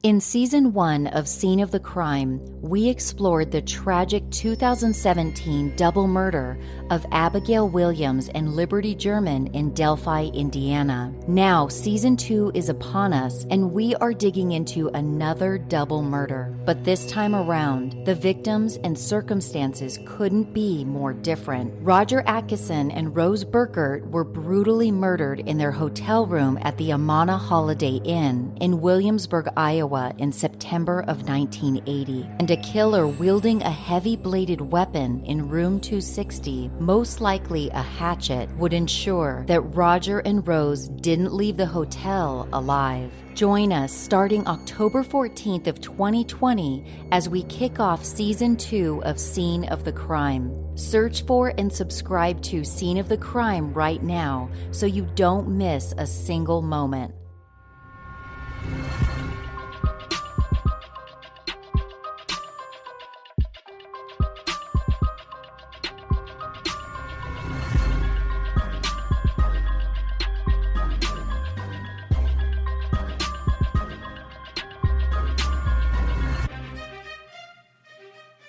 In Season 1 of Scene of the Crime, we explored the tragic 2017 double murder of Abigail Williams and Liberty German in Delphi, Indiana. Now, Season 2 is upon us, and we are digging into another double murder. But this time around, the victims and circumstances couldn't be more different. Roger Atkinson and Rose Burkert were brutally murdered in their hotel room at the Amana Holiday Inn in Williamsburg, Iowa, in September of 1980, and a killer wielding a heavy-bladed weapon in room 260, most likely a hatchet, would ensure that Roger and Rose didn't leave the hotel alive. Join us starting October 14th of 2020 as we kick off Season 2 of Scene of the Crime. Search for and subscribe to Scene of the Crime right now so you don't miss a single moment.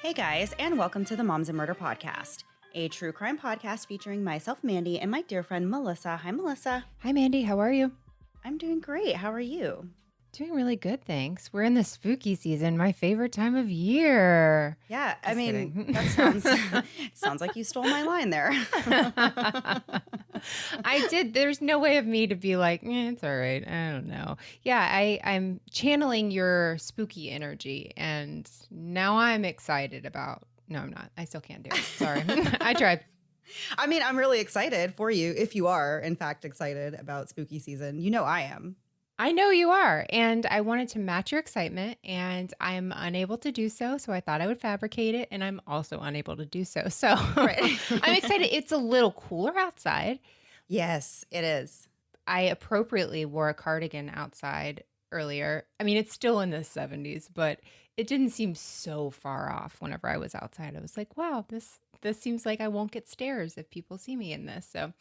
Hey guys, and welcome to the Moms and Murder Podcast, a true crime podcast featuring myself, Mandy, and my dear friend, Melissa. Hi, Melissa. Hi, Mandy. How are you? I'm doing great. How are you? Doing really good, thanks. We're in the spooky season, my favorite time of year. Yeah, Just I mean, kidding. that sounds like you stole my line there. I did. There's no way of me to be like, it's all right. I don't know. Yeah, I'm channeling your spooky energy, and now I'm excited about. No, I'm not. I still can't do it. Sorry. I tried. I mean, I'm really excited for you if you are, in fact, excited about spooky season. You know I am. I know you are, and I wanted to match your excitement, and I'm unable to do so, so I thought I would fabricate it, and I'm also unable to do so. So Right. I'm excited. It's a little cooler outside. Yes, it is. I appropriately wore a cardigan outside earlier. I mean, it's still in the 70s, but it didn't seem so far off whenever I was outside. I was like, wow, this seems like I won't get stares if people see me in this. So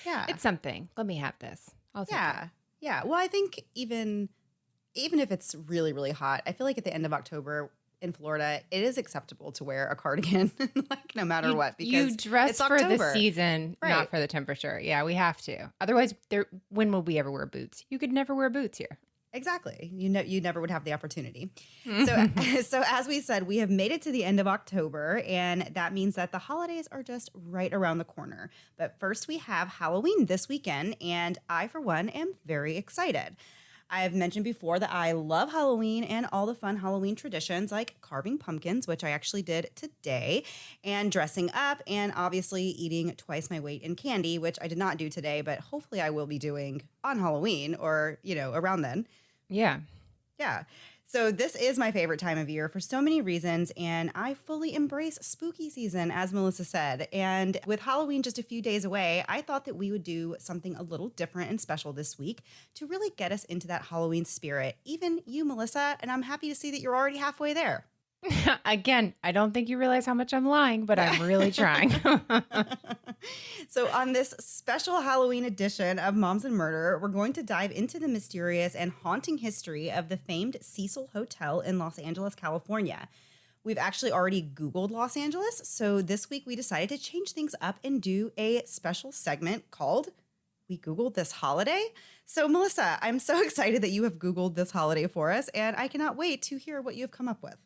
Yeah. it's something. Let me have this. I'll take it. Yeah. Yeah. Well, I think even if it's really, really hot, I feel like at the end of October in Florida, it is acceptable to wear a cardigan, like no matter what, because you dress it's for October. the season, Right. not for the temperature. Yeah, we have to. Otherwise, when will we ever wear boots? You could never wear boots here. Exactly. You never would have the opportunity. So as we said, we have made it to the end of October, and that means that the holidays are just right around the corner. But first we have Halloween this weekend, and I, for one, am very excited. I have mentioned before that I love Halloween and all the fun Halloween traditions like carving pumpkins, which I actually did today, and dressing up, and obviously eating twice my weight in candy, which I did not do today, but hopefully I will be doing on Halloween or, around then. Yeah. Yeah. So this is my favorite time of year for so many reasons, and I fully embrace spooky season, as Melissa said. And with Halloween just a few days away, I thought that we would do something a little different and special this week to really get us into that Halloween spirit. Even you, Melissa, and I'm happy to see that you're already halfway there. Again, I don't think you realize how much I'm lying, but I'm really trying. So on this special Halloween edition of Moms and Murder, we're going to dive into the mysterious and haunting history of the famed Cecil Hotel in Los Angeles, California. We've actually already Googled Los Angeles, so this week we decided to change things up and do a special segment called We Googled This Holiday. So Melissa, I'm so excited that you have Googled this holiday for us, and I cannot wait to hear what you've come up with.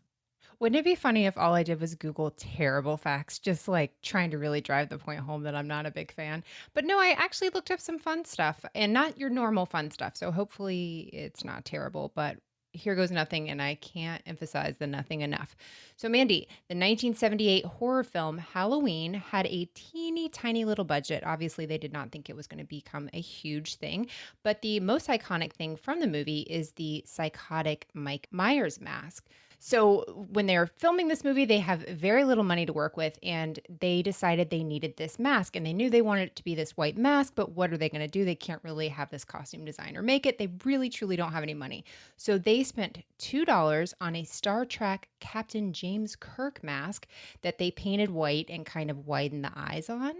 Wouldn't it be funny if all I did was Google terrible facts, just like trying to really drive the point home that I'm not a big fan? But no, I actually looked up some fun stuff, and not your normal fun stuff. So hopefully it's not terrible, but here goes nothing, and I can't emphasize the nothing enough. So Mandy, the 1978 horror film Halloween had a teeny tiny little budget. Obviously, they did not think it was going to become a huge thing, but the most iconic thing from the movie is the psychotic Mike Myers mask. So when they're filming this movie, they have very little money to work with, and they decided they needed this mask, and they knew they wanted it to be this white mask, but what are they going to do? They can't really have this costume designer make it. They really, truly don't have any money. So they spent $2 on a Star Trek Captain James Kirk mask that they painted white and kind of widened the eyes on.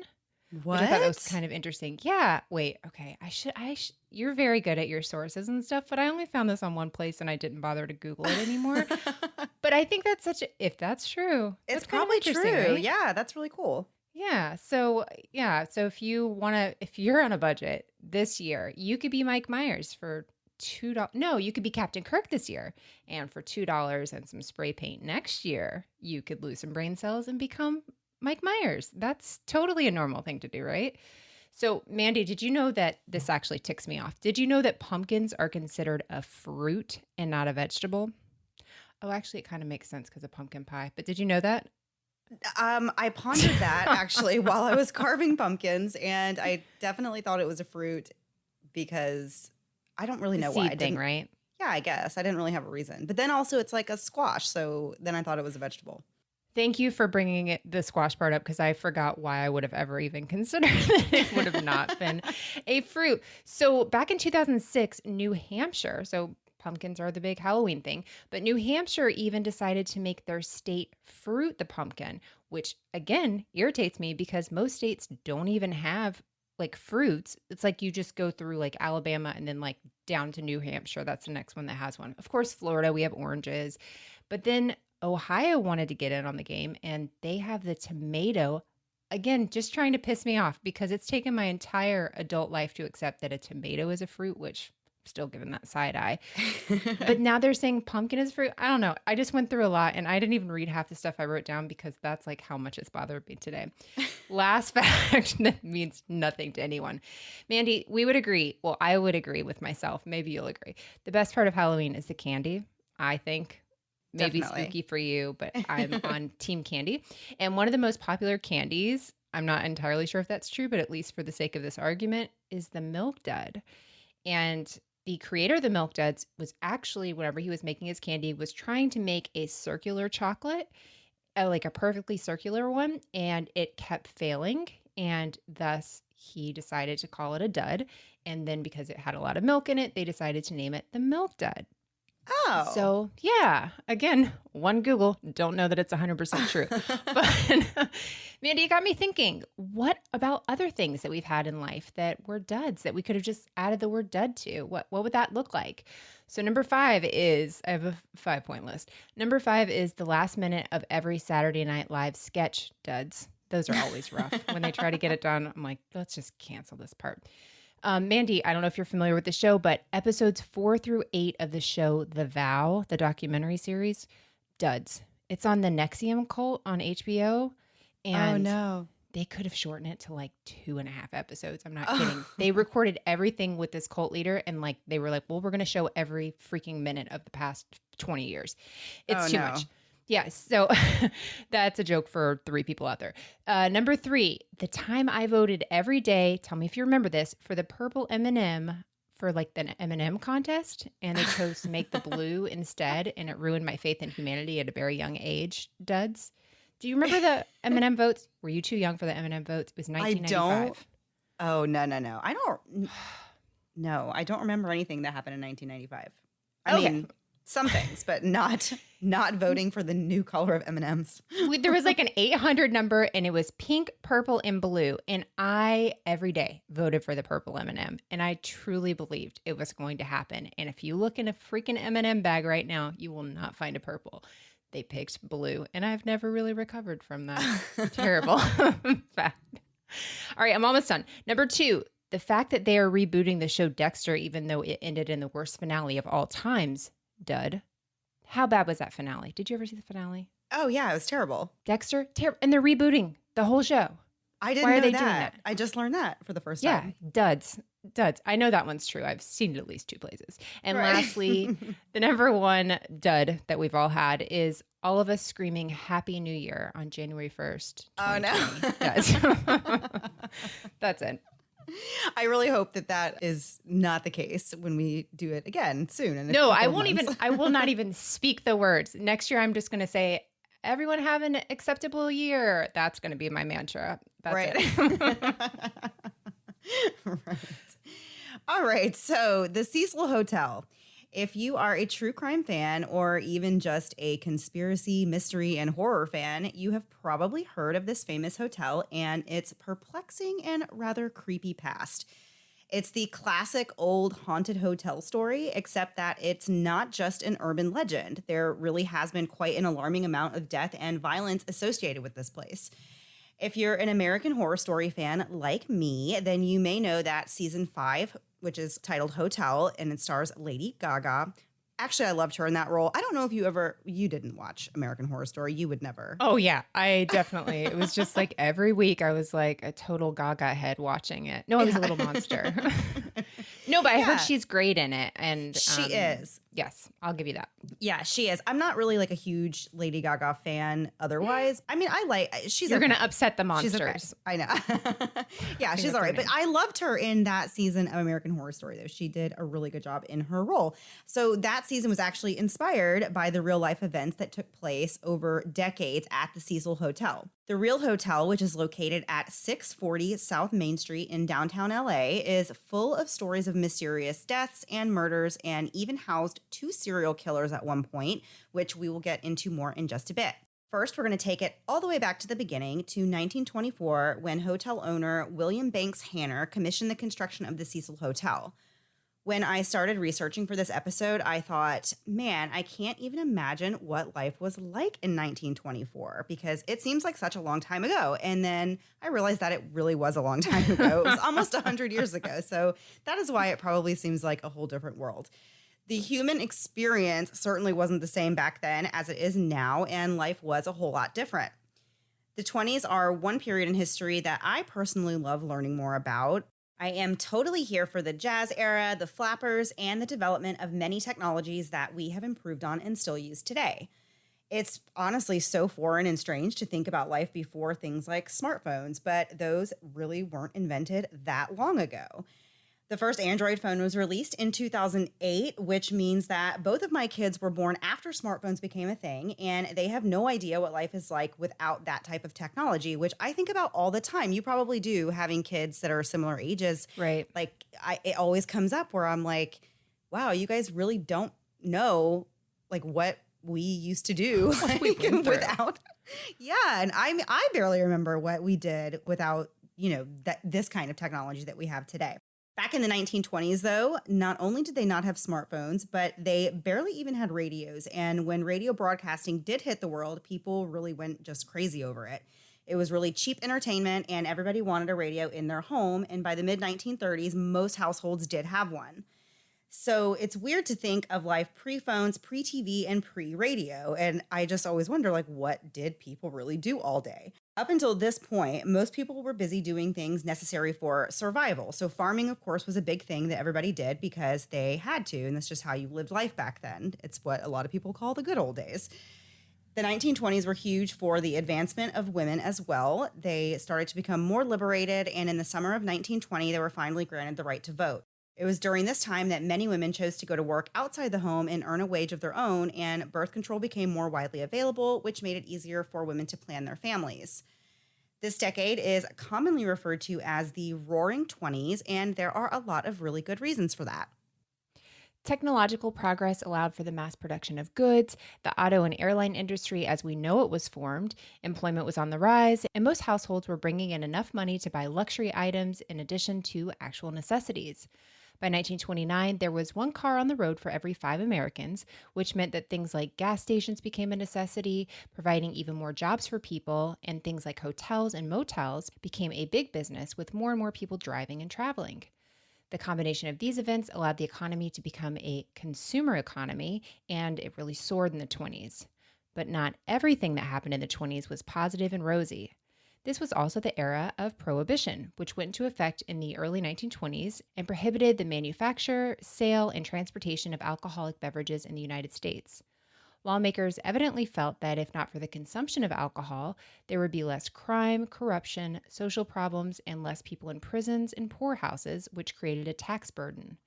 What? which I thought that was kind of interesting. Yeah. Wait. Okay. You're very good at your sources and stuff, but I only found this on one place and I didn't bother to Google it anymore. But I think that's if that's true, It's that's kind of probably interesting, true. right? Yeah, that's really cool. Yeah. So if you're on a budget this year, you could be Mike Myers for $2. No, you could be Captain Kirk this year. And for $2 and some spray paint next year, you could lose some brain cells and become Mike Myers. That's totally a normal thing to do, right? So, Mandy, did you know that this actually ticks me off? Did you know that pumpkins are considered a fruit and not a vegetable? Oh, actually, it kind of makes sense because of pumpkin pie. But did you know that? I pondered that actually while I was carving pumpkins, and I definitely thought it was a fruit because I don't really know why. Seed thing, right? Yeah, I guess. I didn't really have a reason. But then also it's like a squash, so then I thought it was a vegetable. Thank you for bringing the squash part up because I forgot why I would have ever even considered that it would have not been a fruit. So back in 2006, New Hampshire, so pumpkins are the big Halloween thing, but New Hampshire even decided to make their state fruit the pumpkin, which again irritates me because most states don't even have like fruits. It's like you just go through like Alabama and then like down to New Hampshire. That's the next one that has one. Of course, Florida, we have oranges, but then Ohio wanted to get in on the game and they have the tomato. Again, just trying to piss me off because it's taken my entire adult life to accept that a tomato is a fruit, which I'm still giving that side eye. But now they're saying pumpkin is fruit. I don't know. I just went through a lot and I didn't even read half the stuff I wrote down because that's like how much it's bothered me today. Last fact that means nothing to anyone. Mandy, we would agree. Well, I would agree with myself. Maybe you'll agree. The best part of Halloween is the candy, I think. Maybe Definitely. spooky for you, but I'm on team candy. And one of the most popular candies, I'm not entirely sure if that's true, but at least for the sake of this argument, is the Milk Dud. And the creator of the Milk Duds was actually, whenever he was making his candy, was trying to make a circular chocolate, like a perfectly circular one, and it kept failing. And thus he decided to call it a dud. And then because it had a lot of milk in it, they decided to name it the Milk Dud. Oh. So, yeah, again, one Google, don't know that it's 100% true. But Mandy, it got me thinking, what about other things that we've had in life that were duds that we could have just added the word dud to? What would that look like? So number 5 is, I have a 5-point list. Number 5 is the last minute of every Saturday Night Live sketch duds. Those are always rough. When they try to get it done, I'm like, let's just cancel this part. Mandy, I don't know if you're familiar with the show, but episodes 4 through 8 of the show The Vow, the documentary series, duds. It's on the Nexium cult on HBO. And no. they could have shortened it to like 2.5 episodes. I'm not kidding. They recorded everything with this cult leader and like they were like, well, we're going to show every freaking minute of the past 20 years. It's too much. Yeah, so that's a joke for 3 people out there. Number 3, the time I voted every day, tell me if you remember this, for the purple M&M for like the M&M contest, and they chose to make the blue instead, and it ruined my faith in humanity at a very young age, duds. Do you remember the M&M votes? Were you too young for the M&M votes? It was 1995. Oh, no. I don't remember anything that happened in 1995. I mean, some things, but not voting for the new color of M&Ms. There was like an 800 number and it was pink, purple, and blue. And I, every day, voted for the purple M&M. And I truly believed it was going to happen. And if you look in a freaking M&M bag right now, you will not find a purple. They picked blue. And I've never really recovered from that terrible fact. All right, I'm almost done. Number 2, the fact that they are rebooting the show Dexter, even though it ended in the worst finale of all times, dud. How bad was that finale? Did you ever see the finale? Oh, yeah, it was terrible. Dexter? And they're rebooting the whole show. I didn't Why are know they that. doing that? I just learned that for the first Yeah, time. duds. I know that one's true. I've seen it at least 2 places. And Right. lastly, the number 1 dud that we've all had is all of us screaming Happy New Year on January 1st. Oh, no. Duds. That's it. I really hope that is not the case when we do it again soon. In a No, couple I of won't months. even, I will not even speak the words. Next year, I'm just going to say, everyone have an acceptable year. That's going to be my mantra. That's Right. it. Right. All right. So the Cecil Hotel. If you are a true crime fan or even just a conspiracy, mystery, and horror fan, you have probably heard of this famous hotel and its perplexing and rather creepy past. It's the classic old haunted hotel story, except that it's not just an urban legend. There really has been quite an alarming amount of death and violence associated with this place. If you're an American Horror Story fan like me, then you may know that season 5, which is titled Hotel, and it stars Lady Gaga. Actually, I loved her in that role. I don't know if you didn't watch American Horror Story. You would never. Oh, yeah. I definitely, it was just like every week I was like a total Gaga head watching it. No, I was a little monster. No, but I heard she's great in it. And she is. Yes, I'll give you that. Yeah, she is. I'm not really like a huge Lady Gaga fan otherwise. I mean, she's You're okay. going to upset the She's monsters. okay. I know. Yeah, she's all right. But I loved her in that season of American Horror Story, though. She did a really good job in her role. So that season was actually inspired by the real life events that took place over decades at the Cecil Hotel. The real hotel, which is located at 640 South Main Street in downtown LA, is full of stories of mysterious deaths and murders, and even housed 2 serial killers at one point, which we will get into more in just a bit. First, we're going to take it all the way back to the beginning to 1924, when hotel owner William Banks Hanner commissioned the construction of the Cecil Hotel. When I started researching for this episode, I thought, man, I can't even imagine what life was like in 1924 because it seems like such a long time ago. And then I realized that it really was a long time ago. It was almost 100 years ago. So that is why it probably seems like a whole different world. The human experience certainly wasn't the same back then as it is now, and life was a whole lot different. The 20s are one period in history that I personally love learning more about. I am totally here for the jazz era, the flappers, and the development of many technologies that we have improved on and still use today. It's honestly so foreign and strange to think about life before things like smartphones, but those really weren't invented that long ago. The first Android phone was released in 2008, which means that both of my kids were born after smartphones became a thing, and they have no idea what life is like without that type of technology, which I think about all the time. You probably do, having kids that are similar ages. Right. Like, it always comes up where I'm like, wow, you guys really don't know, like, what we used to do like, without. Yeah, and I barely remember what we did without, this kind of technology that we have today. Back in the 1920s, though, not only did they not have smartphones, but they barely even had radios. And when radio broadcasting did hit the world, people really went just crazy over it. It was really cheap entertainment, and everybody wanted a radio in their home. And by the mid-1930s, most households did have one. So it's weird to think of life pre-phones, pre-TV, and pre-radio. And I just always wonder, like, what did people really do all day? Up until this point, most people were busy doing things necessary for survival. So farming, of course, was a big thing that everybody did because they had to. And that's just how you lived life back then. It's what a lot of people call the good old days. The 1920s were huge for the advancement of women as well. They started to become more liberated. And in the summer of 1920, they were finally granted the right to vote. It was during this time that many women chose to go to work outside the home and earn a wage of their own, and birth control became more widely available, which made it easier for women to plan their families. This decade is commonly referred to as the Roaring Twenties, and there are a lot of really good reasons for that. Technological progress allowed for the mass production of goods, the auto and airline industry as we know it was formed, employment was on the rise, and most households were bringing in enough money to buy luxury items in addition to actual necessities. By 1929, there was 1 car on the road for every 5 Americans, which meant that things like gas stations became a necessity, providing even more jobs for people, and things like hotels and motels became a big business with more and more people driving and traveling. The combination of these events allowed the economy to become a consumer economy, and it really soared in the 20s. But not everything that happened in the 20s was positive and rosy. This was also the era of Prohibition, which went into effect in the early 1920s and prohibited the manufacture, sale, and transportation of alcoholic beverages in the United States. Lawmakers evidently felt that if not for the consumption of alcohol, there would be less crime, corruption, social problems, and less people in prisons and poorhouses, which created a tax burden.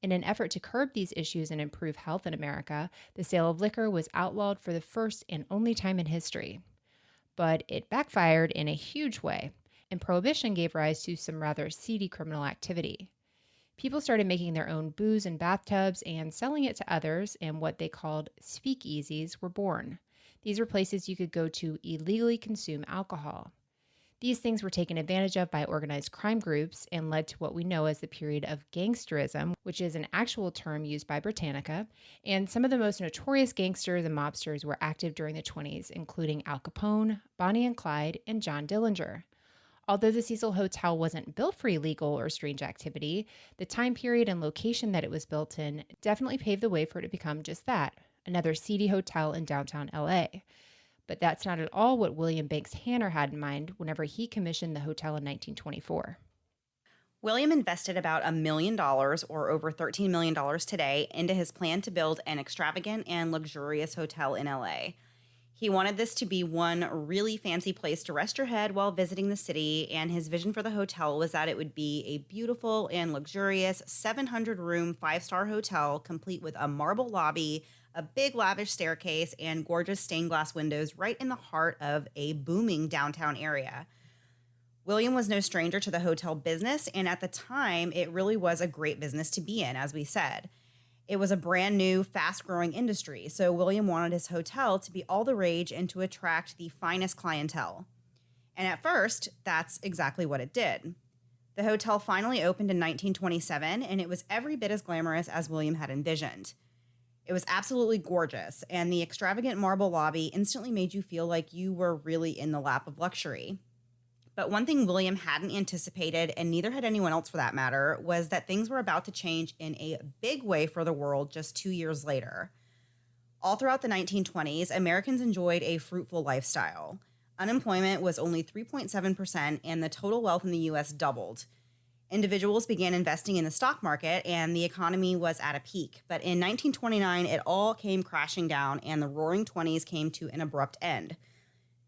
In an effort to curb these issues and improve health in America, the sale of liquor was outlawed for the first and only time in history. But it backfired in a huge way, and Prohibition gave rise to some rather seedy criminal activity. People started making their own booze in bathtubs and selling it to others, and what they called speakeasies were born. These were places you could go to illegally consume alcohol. These things were taken advantage of by organized crime groups and led to what we know as the period of gangsterism, which is an actual term used by Britannica. And some of the most notorious gangsters and mobsters were active during the 20s, including Al Capone, Bonnie and Clyde, and John Dillinger. Although the Cecil Hotel wasn't built for illegal or strange activity, the time period and location that it was built in definitely paved the way for it to become just that, another seedy hotel in downtown LA. But that's not at all what William Banks Hanner had in mind whenever he commissioned the hotel in 1924. William invested about $1 million, or over $13 million today, into his plan to build an extravagant and luxurious hotel in LA. He wanted this to be one really fancy place to rest your head while visiting the city, and his vision for the hotel was that it would be a beautiful and luxurious 700-room, 5-star hotel complete with a marble lobby, a big lavish staircase, and gorgeous stained glass windows right in the heart of a booming downtown area. William was no stranger to the hotel business, and at the time, it really was a great business to be in, as we said. It was a brand new, fast-growing industry, so William wanted his hotel to be all the rage and to attract the finest clientele. And at first, that's exactly what it did. The hotel finally opened in 1927, and it was every bit as glamorous as William had envisioned. It was absolutely gorgeous, and the extravagant marble lobby instantly made you feel like you were really in the lap of luxury. But one thing William hadn't anticipated, and neither had anyone else for that matter, was that things were about to change in a big way for the world just 2 years later. All throughout the 1920s, Americans enjoyed a fruitful lifestyle. Unemployment was only 3.7%, and the total wealth in the U.S. doubled. Individuals began investing in the stock market, and the economy was at a peak. But in 1929, it all came crashing down, and the Roaring Twenties came to an abrupt end.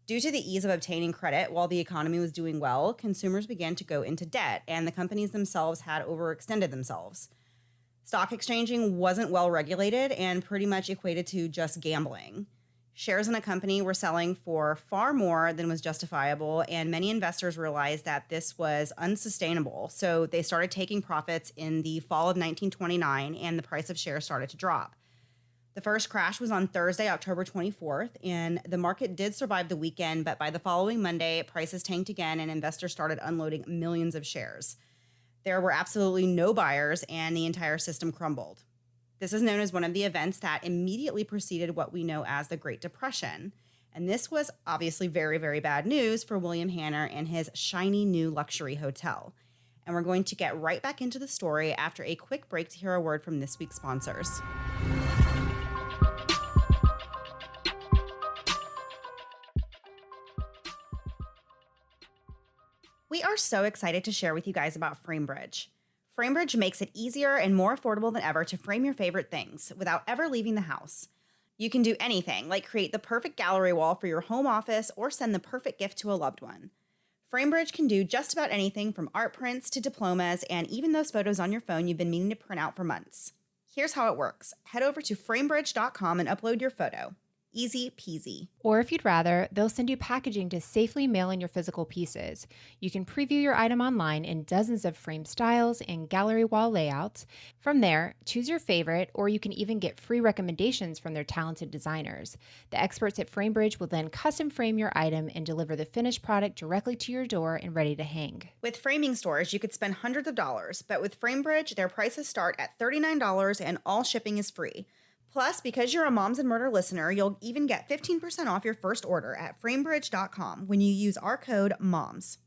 Due to the ease of obtaining credit while the economy was doing well, consumers began to go into debt, and the companies themselves had overextended themselves. Stock exchanging wasn't well regulated and pretty much equated to just gambling. Shares in a company were selling for far more than was justifiable, and many investors realized that this was unsustainable. So they started taking profits in the fall of 1929, and the price of shares started to drop. The first crash was on Thursday, October 24th, and the market did survive the weekend, but by the following Monday, prices tanked again, and investors started unloading millions of shares. There were absolutely no buyers, and the entire system crumbled. This is known as one of the events that immediately preceded what we know as the Great Depression. And this was obviously very, very bad news for William Hanner and his shiny new luxury hotel. And we're going to get right back into the story after a quick break to hear a word from this week's sponsors. We are so excited to share with you guys about FrameBridge. FrameBridge makes it easier and more affordable than ever to frame your favorite things without ever leaving the house. You can do anything, like create the perfect gallery wall for your home office or send the perfect gift to a loved one. FrameBridge can do just about anything from art prints to diplomas and even those photos on your phone you've been meaning to print out for months. Here's how it works. Head over to framebridge.com and upload your photo. Easy peasy. Or if you'd rather, they'll send you packaging to safely mail in your physical pieces. You can preview your item online in dozens of frame styles and gallery wall layouts. From there, choose your favorite, or you can even get free recommendations from their talented designers. The experts at FrameBridge will then custom frame your item and deliver the finished product directly to your door and ready to hang. With framing stores, you could spend hundreds of dollars, but with FrameBridge, their prices start at $39 and all shipping is free. Plus, because you're a Moms and Murder listener, you'll even get 15% off your first order at framebridge.com when you use our code MOMS.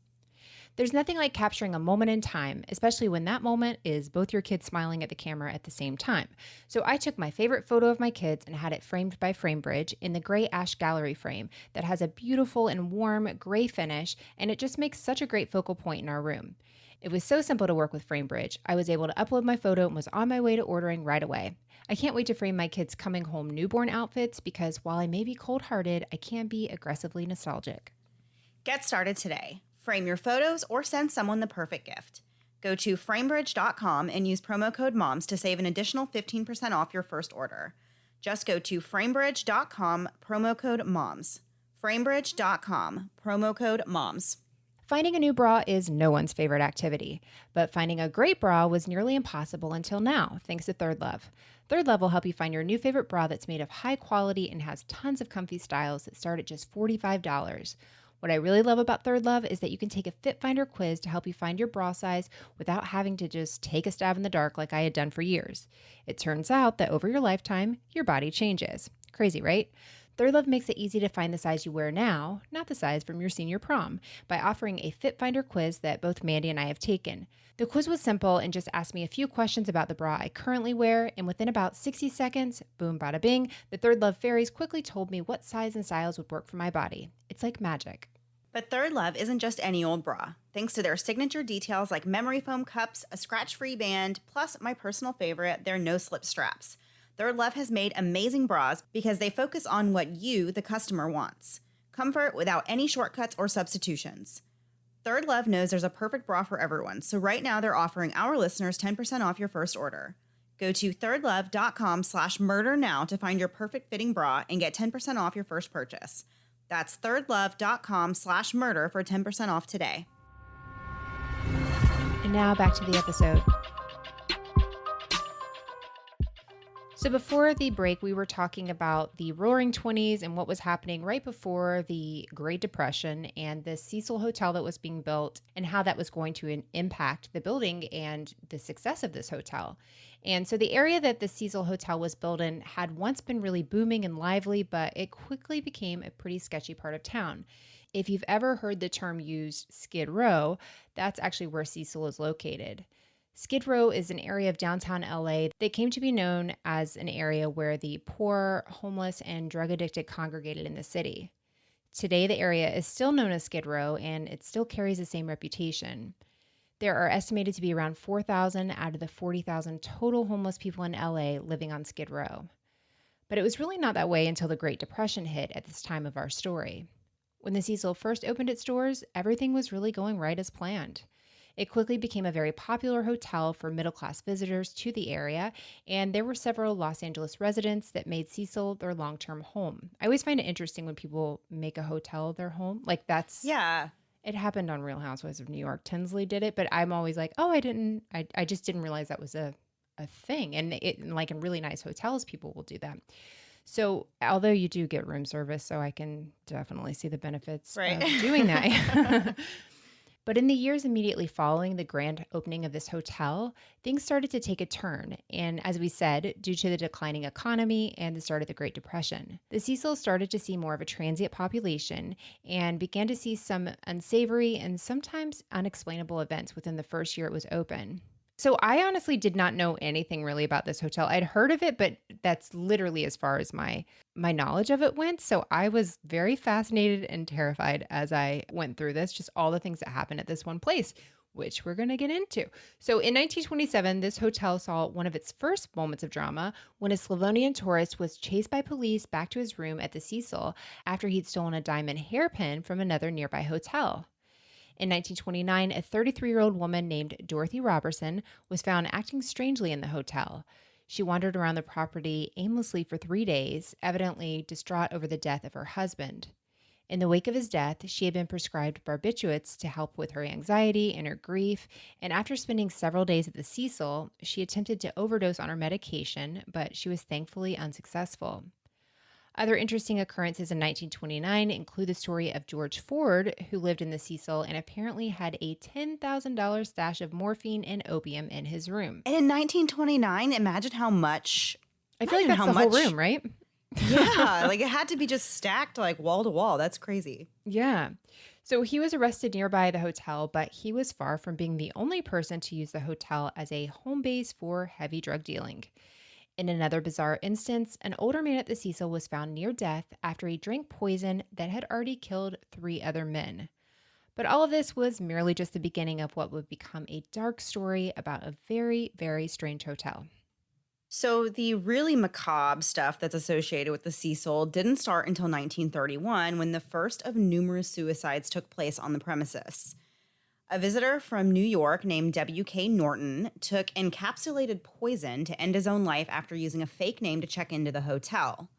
There's nothing like capturing a moment in time, especially when that moment is both your kids smiling at the camera at the same time. So I took my favorite photo of my kids and had it framed by FrameBridge in the gray ash gallery frame that has a beautiful and warm gray finish, and it just makes such a great focal point in our room. It was so simple to work with FrameBridge. I was able to upload my photo and was on my way to ordering right away. I can't wait to frame my kids' coming home newborn outfits because while I may be cold-hearted, I can be aggressively nostalgic. Get started today. Frame your photos or send someone the perfect gift. Go to framebridge.com and use promo code MOMS to save an additional 15% off your first order. Just go to framebridge.com, promo code MOMS. Framebridge.com, promo code MOMS. Finding a new bra is no one's favorite activity, but finding a great bra was nearly impossible until now, thanks to Third Love. Third Love will help you find your new favorite bra that's made of high quality and has tons of comfy styles that start at just $45. What I really love about Third Love is that you can take a Fit Finder quiz to help you find your bra size without having to just take a stab in the dark like I had done for years. It turns out that over your lifetime, your body changes. Crazy, right? Third Love makes it easy to find the size you wear now, not the size from your senior prom, by offering a Fit Finder quiz that both Mandy and I have taken. The quiz was simple and just asked me a few questions about the bra I currently wear, and within about 60 seconds, boom bada bing, the Third Love fairies quickly told me what size and styles would work for my body. It's like magic. But Third Love isn't just any old bra. Thanks to their signature details like memory foam cups, a scratch-free band, plus my personal favorite, their no-slip straps. Third Love has made amazing bras because they focus on what you, the customer, wants. Comfort without any shortcuts or substitutions. Third Love knows there's a perfect bra for everyone, so right now they're offering our listeners 10% off your first order. Go to thirdlove.com/murder now to find your perfect fitting bra and get 10% off your first purchase. That's thirdlove.com/murder for 10% off today. And now back to the episode. So before the break, we were talking about the Roaring Twenties and what was happening right before the Great Depression and the Cecil Hotel that was being built and how that was going to impact the building and the success of this hotel. And so the area that the Cecil Hotel was built in had once been really booming and lively, but it quickly became a pretty sketchy part of town. If you've ever heard the term used, Skid Row, that's actually where Cecil is located. Skid Row is an area of downtown LA that came to be known as an area where the poor, homeless, and drug addicted congregated in the city. Today, the area is still known as Skid Row, and it still carries the same reputation. There are estimated to be around 4,000 out of the 40,000 total homeless people in LA living on Skid Row. But it was really not that way until the Great Depression hit at this time of our story. When the Cecil first opened its doors, everything was really going right as planned. It quickly became a very popular hotel for middle-class visitors to the area, and there were several Los Angeles residents that made Cecil their long-term home. I always find it interesting when people make a hotel their home. Like that's... Yeah. It happened on Real Housewives of New York. Tinsley did it, but I'm always like, oh, I just didn't realize that was a thing. And like in really nice hotels, people will do that. So although you do get room service, so I can definitely see the benefits of doing that. But in the years immediately following the grand opening of this hotel, things started to take a turn. And as we said, due to the declining economy and the start of the Great Depression, the Cecil started to see more of a transient population and began to see some unsavory and sometimes unexplainable events within the first year it was open. So I honestly did not know anything really about this hotel. I'd heard of it, but that's literally as far as my knowledge of it went. So I was very fascinated and terrified as I went through this, just all the things that happened at this one place, which we're going to get into. So in 1927, this hotel saw one of its first moments of drama when a Slavonian tourist was chased by police back to his room at the Cecil after he'd stolen a diamond hairpin from another nearby hotel. In 1929, a 33-year-old woman named Dorothy Robertson was found acting strangely in the hotel. She wandered around the property aimlessly for 3 days, evidently distraught over the death of her husband. In the wake of his death, she had been prescribed barbiturates to help with her anxiety and her grief, and after spending several days at the Cecil, she attempted to overdose on her medication, but she was thankfully unsuccessful. Other interesting occurrences in 1929 include the story of George Ford, who lived in the Cecil and apparently had a $10,000 stash of morphine and opium in his room. And in 1929, imagine how much... I feel like that's the whole room, right? Yeah, like it had to be just stacked like wall to wall. That's crazy. Yeah. So he was arrested nearby the hotel, but he was far from being the only person to use the hotel as a home base for heavy drug dealing. In another bizarre instance, an older man at the Cecil was found near death after he drank poison that had already killed 3 other men. But all of this was merely just the beginning of what would become a dark story about a very, very strange hotel. So the really macabre stuff that's associated with the Cecil didn't start until 1931 when the first of numerous suicides took place on the premises. A visitor from New York named W.K. Norton took encapsulated poison to end his own life after using a fake name to check into the hotel.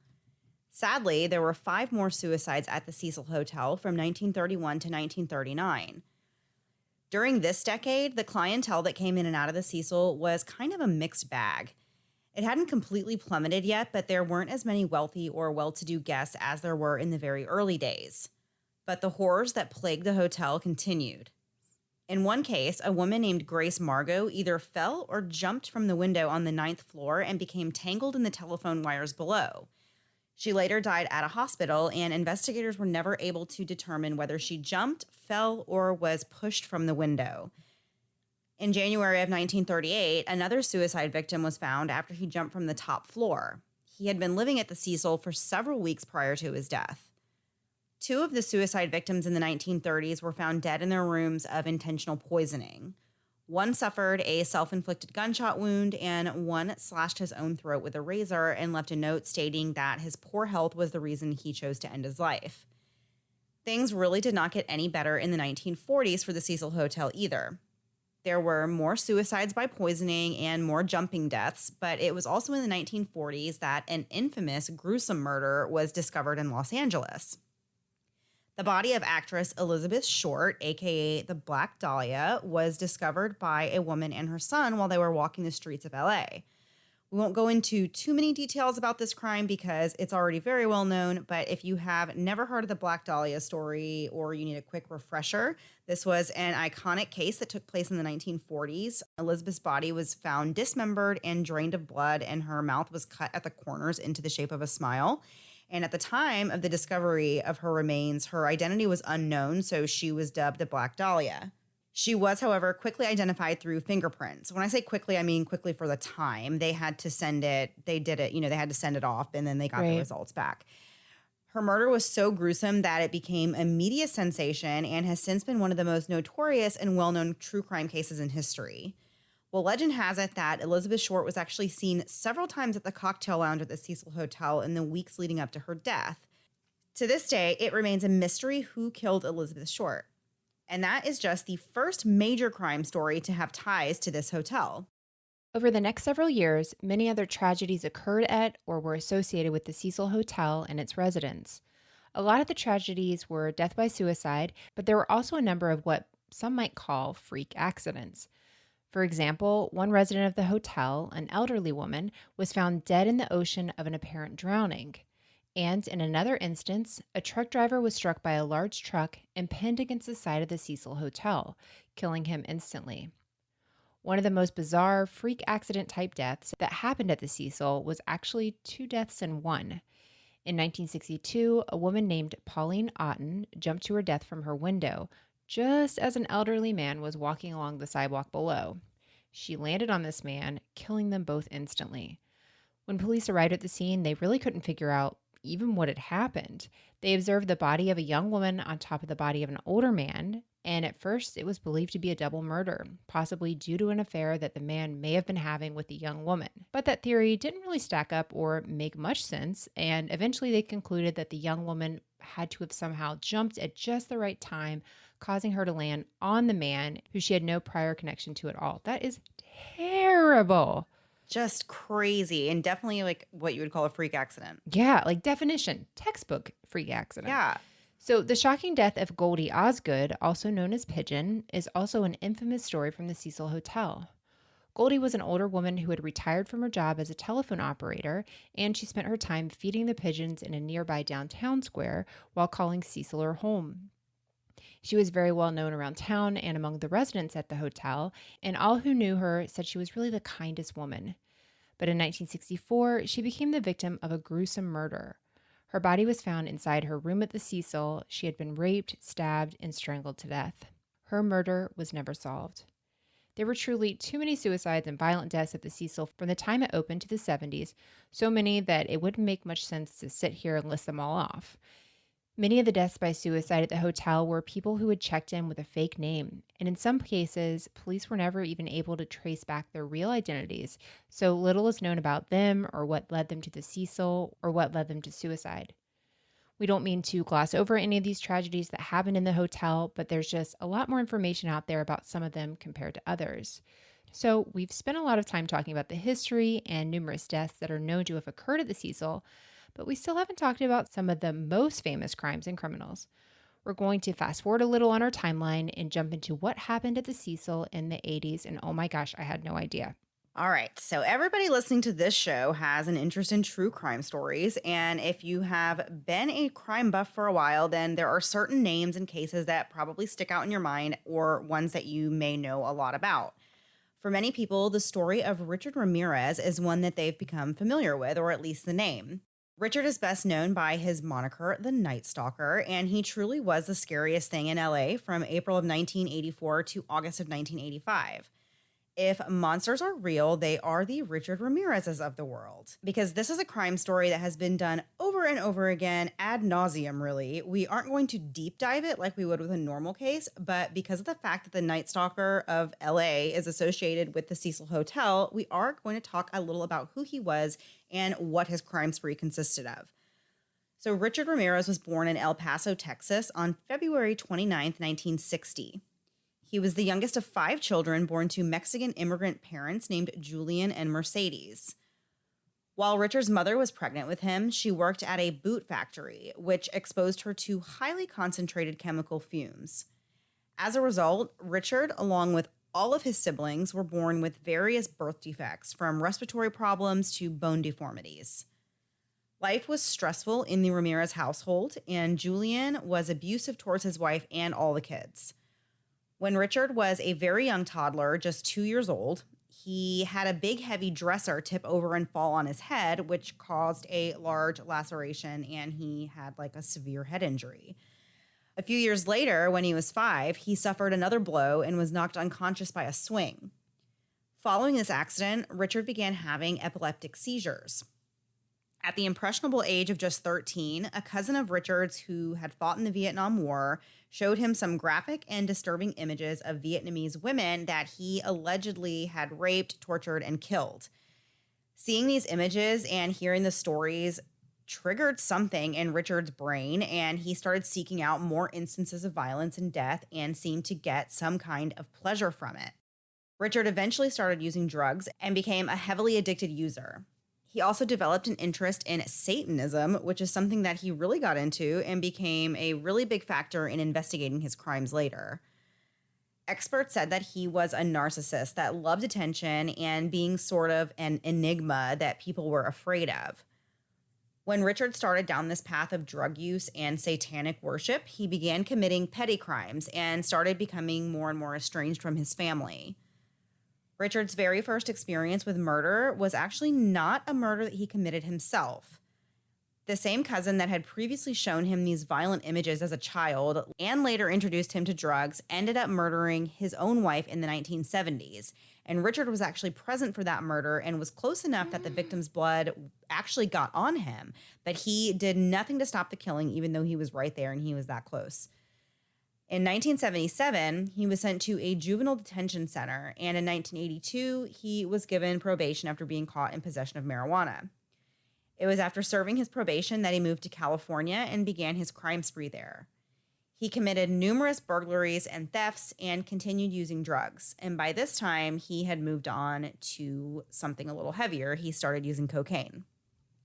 Sadly, there were 5 more suicides at the Cecil Hotel from 1931 to 1939. During this decade, the clientele that came in and out of the Cecil was kind of a mixed bag. It hadn't completely plummeted yet, but there weren't as many wealthy or well-to-do guests as there were in the very early days. But the horrors that plagued the hotel continued. In one case, a woman named Grace Margot either fell or jumped from the window on the 9th floor and became tangled in the telephone wires below. She later died at a hospital, and investigators were never able to determine whether she jumped, fell, or was pushed from the window. In January of 1938, another suicide victim was found after he jumped from the top floor. He had been living at the Cecil for several weeks prior to his death. 2 of the suicide victims in the 1930s were found dead in their rooms of intentional poisoning. One suffered a self-inflicted gunshot wound, and one slashed his own throat with a razor and left a note stating that his poor health was the reason he chose to end his life. Things really did not get any better in the 1940s for the Cecil Hotel either. There were more suicides by poisoning and more jumping deaths, but it was also in the 1940s that an infamous, gruesome murder was discovered in Los Angeles. The body of actress Elizabeth Short, aka the Black Dahlia, was discovered by a woman and her son while they were walking the streets of LA. We won't go into too many details about this crime because it's already very well known, but if you have never heard of the Black Dahlia story or you need a quick refresher, this was an iconic case that took place in the 1940s. Elizabeth's body was found dismembered and drained of blood, and her mouth was cut at the corners into the shape of a smile. And at the time of the discovery of her remains, her identity was unknown, so she was dubbed the Black Dahlia. She was, however, quickly identified through fingerprints. When I say quickly, I mean quickly for the time. They had to send it, they had to send it off, and then they got the results back. Her murder was so gruesome that it became a media sensation and has since been one of the most notorious and well-known true crime cases in history. Well, legend has it that Elizabeth Short was actually seen several times at the cocktail lounge at the Cecil Hotel in the weeks leading up to her death. To this day, it remains a mystery who killed Elizabeth Short. And that is just the first major crime story to have ties to this hotel. Over the next several years, many other tragedies occurred at or were associated with the Cecil Hotel and its residents. A lot of the tragedies were death by suicide, but there were also a number of what some might call freak accidents. For example, one resident of the hotel, an elderly woman, was found dead in the ocean of an apparent drowning. And in another instance, a truck driver was struck by a large truck and pinned against the side of the Cecil Hotel, killing him instantly. One of the most bizarre freak accident type deaths that happened at the Cecil was actually 2 deaths in one. In 1962, a woman named Pauline Otten jumped to her death from her window, just as an elderly man was walking along the sidewalk below. She landed on this man, killing them both instantly. When police arrived at the scene, they really couldn't figure out even what had happened. They observed the body of a young woman on top of the body of an older man, and at first it was believed to be a double murder, possibly due to an affair that the man may have been having with the young woman. But that theory didn't really stack up or make much sense, and eventually they concluded that the young woman had to have somehow jumped at just the right time, causing her to land on the man who she had no prior connection to at all. That is terrible. Just crazy, and definitely like what you would call a freak accident. Yeah, like definition, textbook freak accident. Yeah. So the shocking death of Goldie Osgood, also known as Pigeon, is also an infamous story from the Cecil Hotel. Goldie was an older woman who had retired from her job as a telephone operator, and she spent her time feeding the pigeons in a nearby downtown square while calling Cecil her home. She was very well known around town and among the residents at the hotel, and all who knew her said she was really the kindest woman. But in 1964, she became the victim of a gruesome murder. Her body was found inside her room at the Cecil. She had been raped, stabbed, and strangled to death. Her murder was never solved. There were truly too many suicides and violent deaths at the Cecil from the time it opened to the 70s, so many that it wouldn't make much sense to sit here and list them all off. Many of the deaths by suicide at the hotel were people who had checked in with a fake name, and in some cases, police were never even able to trace back their real identities, so little is known about them or what led them to the Cecil or what led them to suicide. We don't mean to gloss over any of these tragedies that happened in the hotel, but there's just a lot more information out there about some of them compared to others. So we've spent a lot of time talking about the history and numerous deaths that are known to have occurred at the Cecil, but we still haven't talked about some of the most famous crimes and criminals. We're going to fast forward a little on our timeline and jump into what happened at the Cecil in the 80s. And oh my gosh, I had no idea. All right. So, everybody listening to this show has an interest in true crime stories. And if you have been a crime buff for a while, then there are certain names and cases that probably stick out in your mind or ones that you may know a lot about. For many people, the story of Richard Ramirez is one that they've become familiar with, or at least the name. Richard is best known by his moniker, the Night Stalker, and he truly was the scariest thing in LA from April of 1984 to August of 1985. If monsters are real, they are the Richard Ramirezes of the world. Because this is a crime story that has been done over and over again, ad nauseum, really. We aren't going to deep dive it like we would with a normal case, but because of the fact that the Night Stalker of LA is associated with the Cecil Hotel, we are going to talk a little about who he was and what his crime spree consisted of. So Richard Ramirez was born in El Paso, Texas on February 29th, 1960. He was the youngest of 5 children born to Mexican immigrant parents named Julian and Mercedes. While Richard's mother was pregnant with him, she worked at a boot factory, which exposed her to highly concentrated chemical fumes. As a result, Richard, along with all of his siblings, were born with various birth defects, from respiratory problems to bone deformities. Life was stressful in the Ramirez household, and Julian was abusive towards his wife and all the kids. When Richard was a very young toddler, just 2 years old, he had a big, heavy dresser tip over and fall on his head, which caused a large laceration, and he had like a severe head injury. A few years later, when he was 5, he suffered another blow and was knocked unconscious by a swing. Following this accident, Richard began having epileptic seizures. At the impressionable age of just 13, a cousin of Richard's who had fought in the Vietnam War showed him some graphic and disturbing images of Vietnamese women that he allegedly had raped, tortured, and killed. Seeing these images and hearing the stories triggered something in Richard's brain, and he started seeking out more instances of violence and death and seemed to get some kind of pleasure from it. Richard eventually started using drugs and became a heavily addicted user. He also developed an interest in Satanism, which is something that he really got into and became a really big factor in investigating his crimes later. Experts said that he was a narcissist that loved attention and being sort of an enigma that people were afraid of. When Richard started down this path of drug use and satanic worship, he began committing petty crimes and started becoming more and more estranged from his family. Richard's very first experience with murder was actually not a murder that he committed himself. The same cousin that had previously shown him these violent images as a child and later introduced him to drugs ended up murdering his own wife in the 1970s. And Richard was actually present for that murder and was close enough that the victim's blood actually got on him. But he did nothing to stop the killing, even though he was right there and he was that close. In 1977, he was sent to a juvenile detention center, and in 1982, he was given probation after being caught in possession of marijuana. It was after serving his probation that he moved to California and began his crime spree there. He committed numerous burglaries and thefts and continued using drugs. And by this time, he had moved on to something a little heavier. He started using cocaine.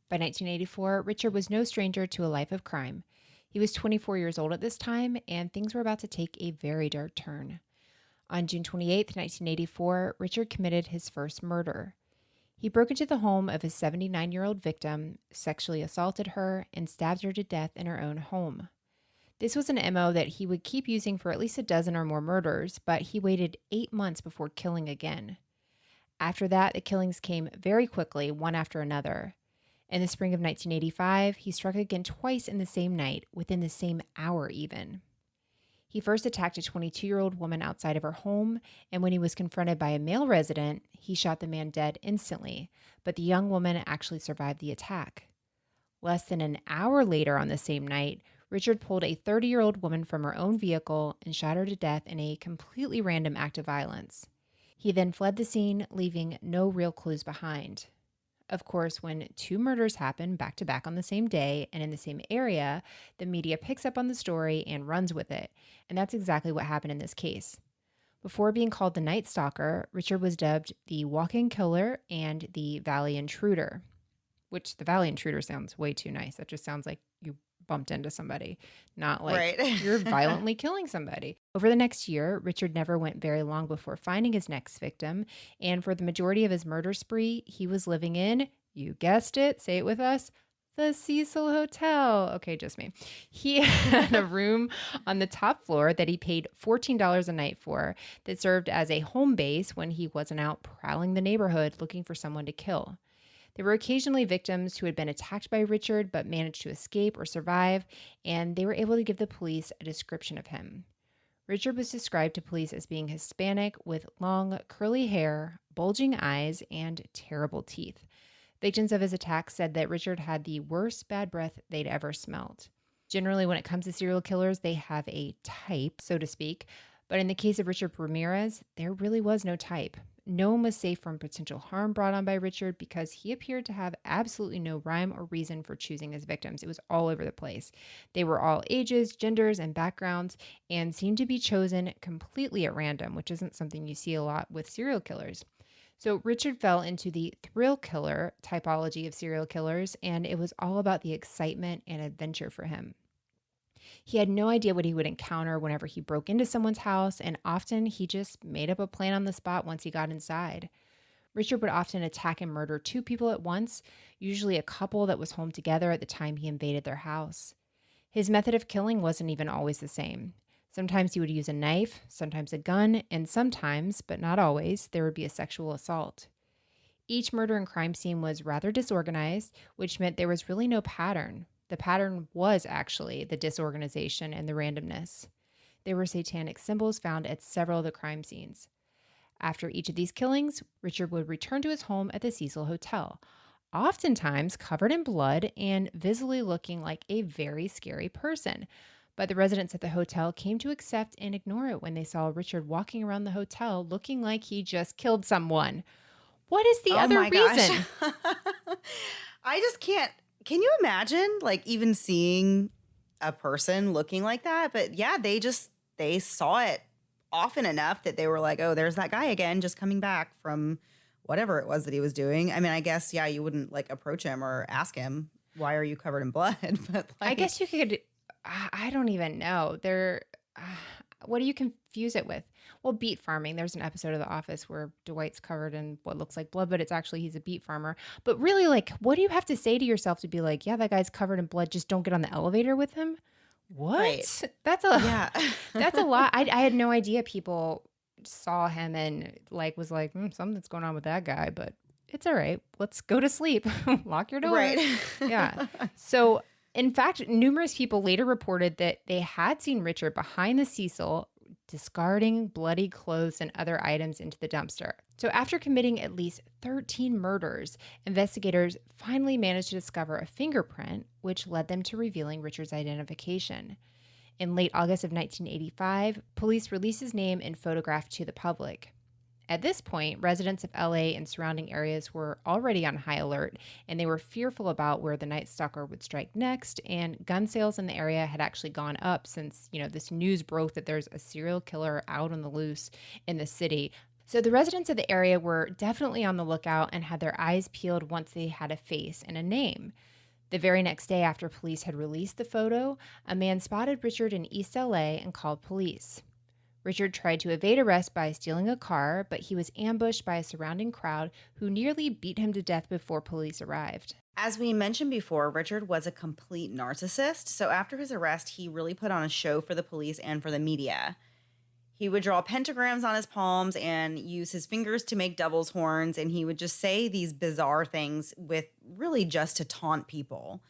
By 1984, Richard was no stranger to a life of crime. He was 24 years old at this time, and things were about to take a very dark turn. On June 28, 1984, Richard committed his first murder. He broke into the home of his 79-year-old victim, sexually assaulted her, and stabbed her to death in her own home. This was an MO that he would keep using for at least a dozen or more murders, but he waited 8 months before killing again. After that, the killings came very quickly, one after another. In the spring of 1985, he struck again twice in the same night, within the same hour even. He first attacked a 22-year-old woman outside of her home, and when he was confronted by a male resident, he shot the man dead instantly, but the young woman actually survived the attack. Less than an hour later on the same night, Richard pulled a 30-year-old woman from her own vehicle and shot her to death in a completely random act of violence. He then fled the scene, leaving no real clues behind. Of course, when 2 murders happen back-to-back on the same day and in the same area, the media picks up on the story and runs with it, and that's exactly what happened in this case. Before being called the Night Stalker, Richard was dubbed the Walking Killer and the Valley Intruder, which the Valley Intruder sounds way too nice. That just sounds like you bumped into somebody, not like Right. you're violently killing somebody. Over the next year, Richard never went very long before finding his next victim. And for the majority of his murder spree, he was living in, you guessed it, say it with us, the Cecil Hotel. Okay, just me. He had a room on the top floor that he paid $14 a night for that served as a home base when he wasn't out prowling the neighborhood looking for someone to kill. There were occasionally victims who had been attacked by Richard but managed to escape or survive, and they were able to give the police a description of him. Richard was described to police as being Hispanic with long, curly hair, bulging eyes, and terrible teeth. Victims of his attacks said that Richard had the worst bad breath they'd ever smelt. Generally, when it comes to serial killers, they have a type, so to speak. But in the case of Richard Ramirez, there really was no type. No one was safe from potential harm brought on by Richard because he appeared to have absolutely no rhyme or reason for choosing his victims. It was all over the place. They were all ages, genders, and backgrounds, and seemed to be chosen completely at random, which isn't something you see a lot with serial killers. So Richard fell into the thrill killer typology of serial killers, and it was all about the excitement and adventure for him. He had no idea what he would encounter whenever he broke into someone's house, and often he just made up a plan on the spot once he got inside. Richard would often attack and murder 2 people at once, usually a couple that was home together at the time he invaded their house. His method of killing wasn't even always the same. Sometimes he would use a knife, sometimes a gun, and sometimes, but not always, there would be a sexual assault. Each murder and crime scene was rather disorganized, which meant there was really no pattern. The pattern was actually the disorganization and the randomness. There were satanic symbols found at several of the crime scenes. After each of these killings, Richard would return to his home at the Cecil Hotel, oftentimes covered in blood and visibly looking like a very scary person. But the residents at the hotel came to accept and ignore it when they saw Richard walking around the hotel looking like he just killed someone. What is the other reason? I just can't. Can you imagine like even seeing a person looking like that? But yeah, they saw it often enough that they were like, oh, there's that guy again, just coming back from whatever it was that he was doing. I mean, I guess, yeah, you wouldn't like approach him or ask him, why are you covered in blood? But like, I guess you could, I don't even know. What do you confuse it with? Well, beet farming. There's an episode of The Office where Dwight's covered in what looks like blood, but it's actually he's a beet farmer. But really, like, what do you have to say to yourself to be like, yeah, that guy's covered in blood, just don't get on the elevator with him? What? Right. That's a lot. I had no idea people saw him and like was like, something's going on with that guy, but it's all right. Let's go to sleep. Lock your door. Right. Yeah. So in fact, numerous people later reported that they had seen Richard behind the Cecil discarding bloody clothes and other items into the dumpster. So after committing at least 13 murders, investigators finally managed to discover a fingerprint, which led them to revealing Richard's identification. In late August of 1985, police released his name and photograph to the public. At this point, residents of LA and surrounding areas were already on high alert, and they were fearful about where the Night Stalker would strike next, and gun sales in the area had actually gone up since, this news broke that there's a serial killer out on the loose in the city. So the residents of the area were definitely on the lookout and had their eyes peeled once they had a face and a name. The very next day after police had released the photo, a man spotted Richard in East LA and called police. Richard tried to evade arrest by stealing a car, but he was ambushed by a surrounding crowd who nearly beat him to death before police arrived. As we mentioned before, Richard was a complete narcissist. So after his arrest, he really put on a show for the police and for the media. He would draw pentagrams on his palms and use his fingers to make devil's horns, and he would just say these bizarre things with really just to taunt people.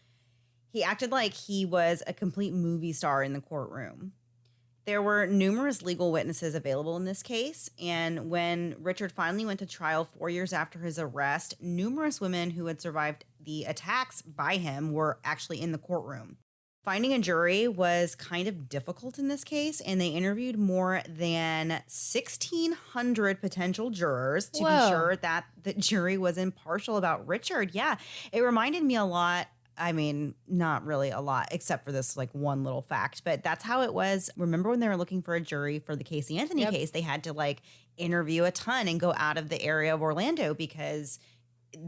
He acted like he was a complete movie star in the courtroom. There were numerous legal witnesses available in this case, and when Richard finally went to trial 4 years after his arrest, numerous women who had survived the attacks by him were actually in the courtroom. Finding a jury was kind of difficult in this case, and they interviewed more than 1,600 potential jurors to be sure that the jury was impartial about Richard. Yeah, it reminded me a lot. I mean, not really a lot, except for this like one little fact, but that's how it was. Remember when they were looking for a jury for the Casey Anthony case, they had to like interview a ton and go out of the area of Orlando because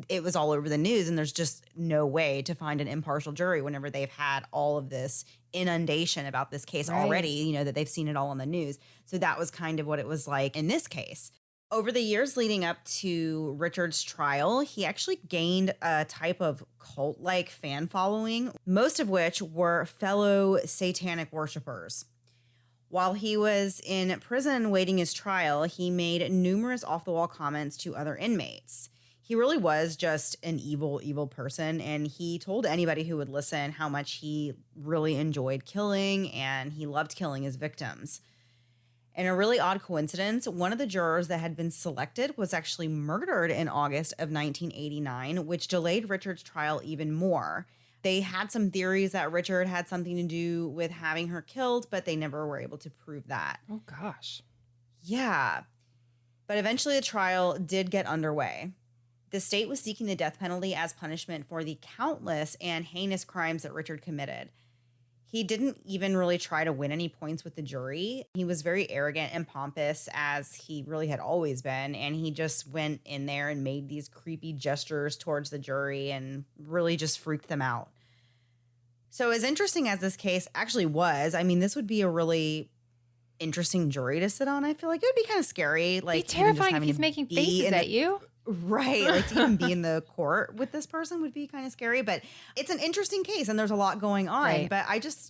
it was all over the news, and there's just no way to find an impartial jury whenever they've had all of this inundation about this case already, you know, that they've seen it all on the news. So that was kind of what it was like in this case. Over the years leading up to Richard's trial, he actually gained a type of cult-like fan following, most of which were fellow satanic worshipers. While he was in prison waiting his trial, he made numerous off-the-wall comments to other inmates. He really was just an evil, evil person, and he told anybody who would listen how much he really enjoyed killing, and he loved killing his victims. In a really odd coincidence, one of the jurors that had been selected was actually murdered in August of 1989, which delayed Richard's trial even more. They had some theories that Richard had something to do with having her killed, but they never were able to prove that. Oh, gosh. Yeah. But eventually the trial did get underway. The state was seeking the death penalty as punishment for the countless and heinous crimes that Richard committed. He didn't even really try to win any points with the jury. He was very arrogant and pompous, as he really had always been, and he just went in there and made these creepy gestures towards the jury and really just freaked them out. So as interesting as this case actually was, I mean, this would be a really interesting jury to sit on. I feel like it would be kind of scary. Like, It'd be terrifying if he's making faces at you. Right. Like, to even be in the court with this person would be kind of scary. But it's an interesting case, and there's a lot going on. Right. But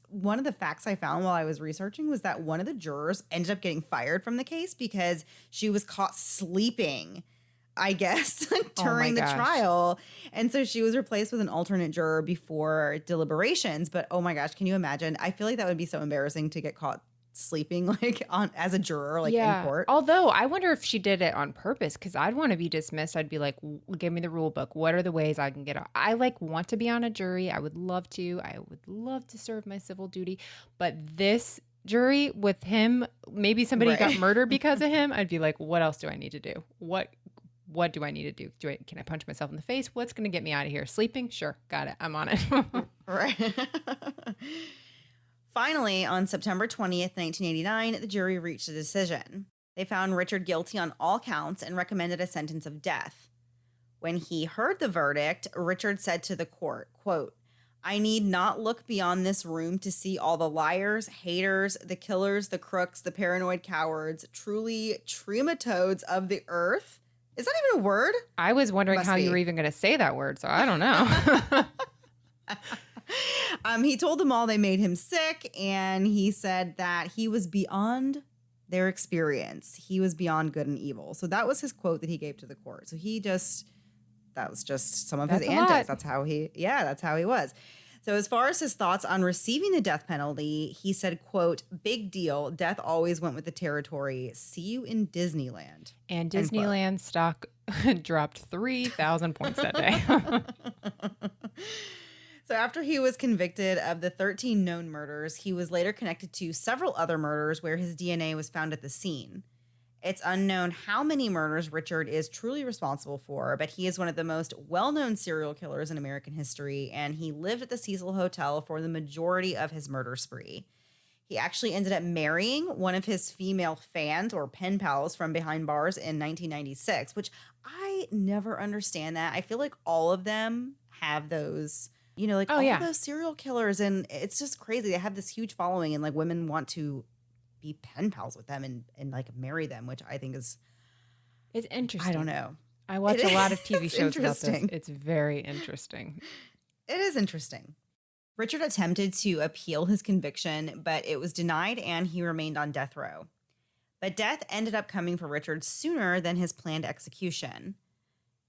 one of the facts I found while I was researching was that one of the jurors ended up getting fired from the case because she was caught sleeping, I guess, during the trial. And so she was replaced with an alternate juror before deliberations. But oh my gosh, can you imagine? I feel like that would be so embarrassing to get caught sleeping like on as a juror, like in court. Although I wonder if she did it on purpose, because I'd want to be dismissed. I'd be like, give me the rule book. What are the ways I can get out? I want to be on a jury. I would love to. I would love to serve my civil duty. But this jury with him, maybe somebody got murdered because of him. I'd be like, what else do I need to do? What do I need to do? Can I punch myself in the face? What's going to get me out of here? Sleeping? Sure. Got it. I'm on it. Right. Finally, on September 20th, 1989, the jury reached a decision. They found Richard guilty on all counts and recommended a sentence of death. When he heard the verdict, Richard said to the court, quote, "I need not look beyond this room to see all the liars, haters, the killers, the crooks, the paranoid cowards, truly trematodes of the earth." Is that even a word? I was wondering how you were even going to say that word, so I don't know. He told them all they made him sick, and he said that he was beyond their experience. He was beyond good and evil. So that was his quote that he gave to the court. So that was just some of his antics. That's how he was. So as far as his thoughts on receiving the death penalty, he said, quote, "Big deal. Death always went with the territory. See you in Disneyland." And Disneyland stock dropped 3,000 points that day. So after he was convicted of the 13 known murders, he was later connected to several other murders where his DNA was found at the scene. It's unknown how many murders Richard is truly responsible for, but he is one of the most well-known serial killers in American history, and he lived at the Cecil Hotel for the majority of his murder spree. He actually ended up marrying one of his female fans or pen pals from behind bars in 1996, which I never understand that. I feel like all of them have those... of those serial killers, and it's just crazy. They have this huge following, and like women want to be pen pals with them and like marry them, which I think is... It's interesting. I don't know. I watch a lot of TV shows about this. It's very interesting. It is interesting. Richard attempted to appeal his conviction, but it was denied, and he remained on death row. But death ended up coming for Richard sooner than his planned execution.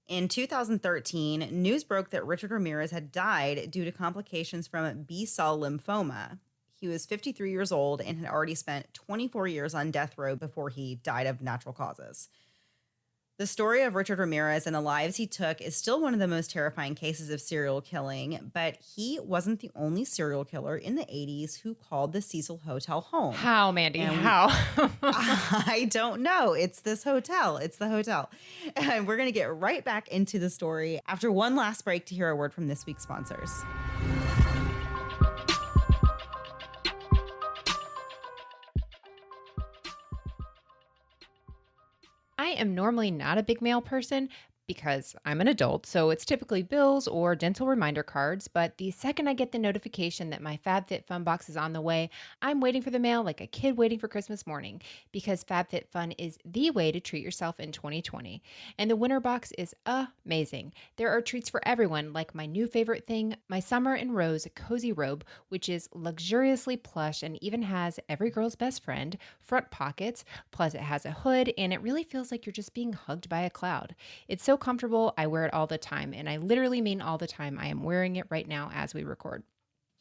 In 2013, news broke that Richard Ramirez had died due to complications from B-cell lymphoma. He was 53 years old and had already spent 24 years on death row before he died of natural causes. The story of Richard Ramirez and the lives he took is still one of the most terrifying cases of serial killing, but he wasn't the only serial killer in the 80s who called the Cecil Hotel home. How, Mandy? How? I don't know. It's this hotel. It's the hotel. And we're going to get right back into the story after one last break to hear a word from this week's sponsors. I am normally not a big mail person, because I'm an adult, so it's typically bills or dental reminder cards. But the second I get the notification that my FabFitFun box is on the way, I'm waiting for the mail like a kid waiting for Christmas morning, because FabFitFun is the way to treat yourself in 2020. And the winter box is amazing. There are treats for everyone, like my new favorite thing, my Summer in Rose cozy robe, which is luxuriously plush and even has every girl's best friend front pockets. Plus, it has a hood, and it really feels like you're just being hugged by a cloud. It's so comfortable. I wear it all the time, and I literally mean all the time. I am wearing it right now as we record.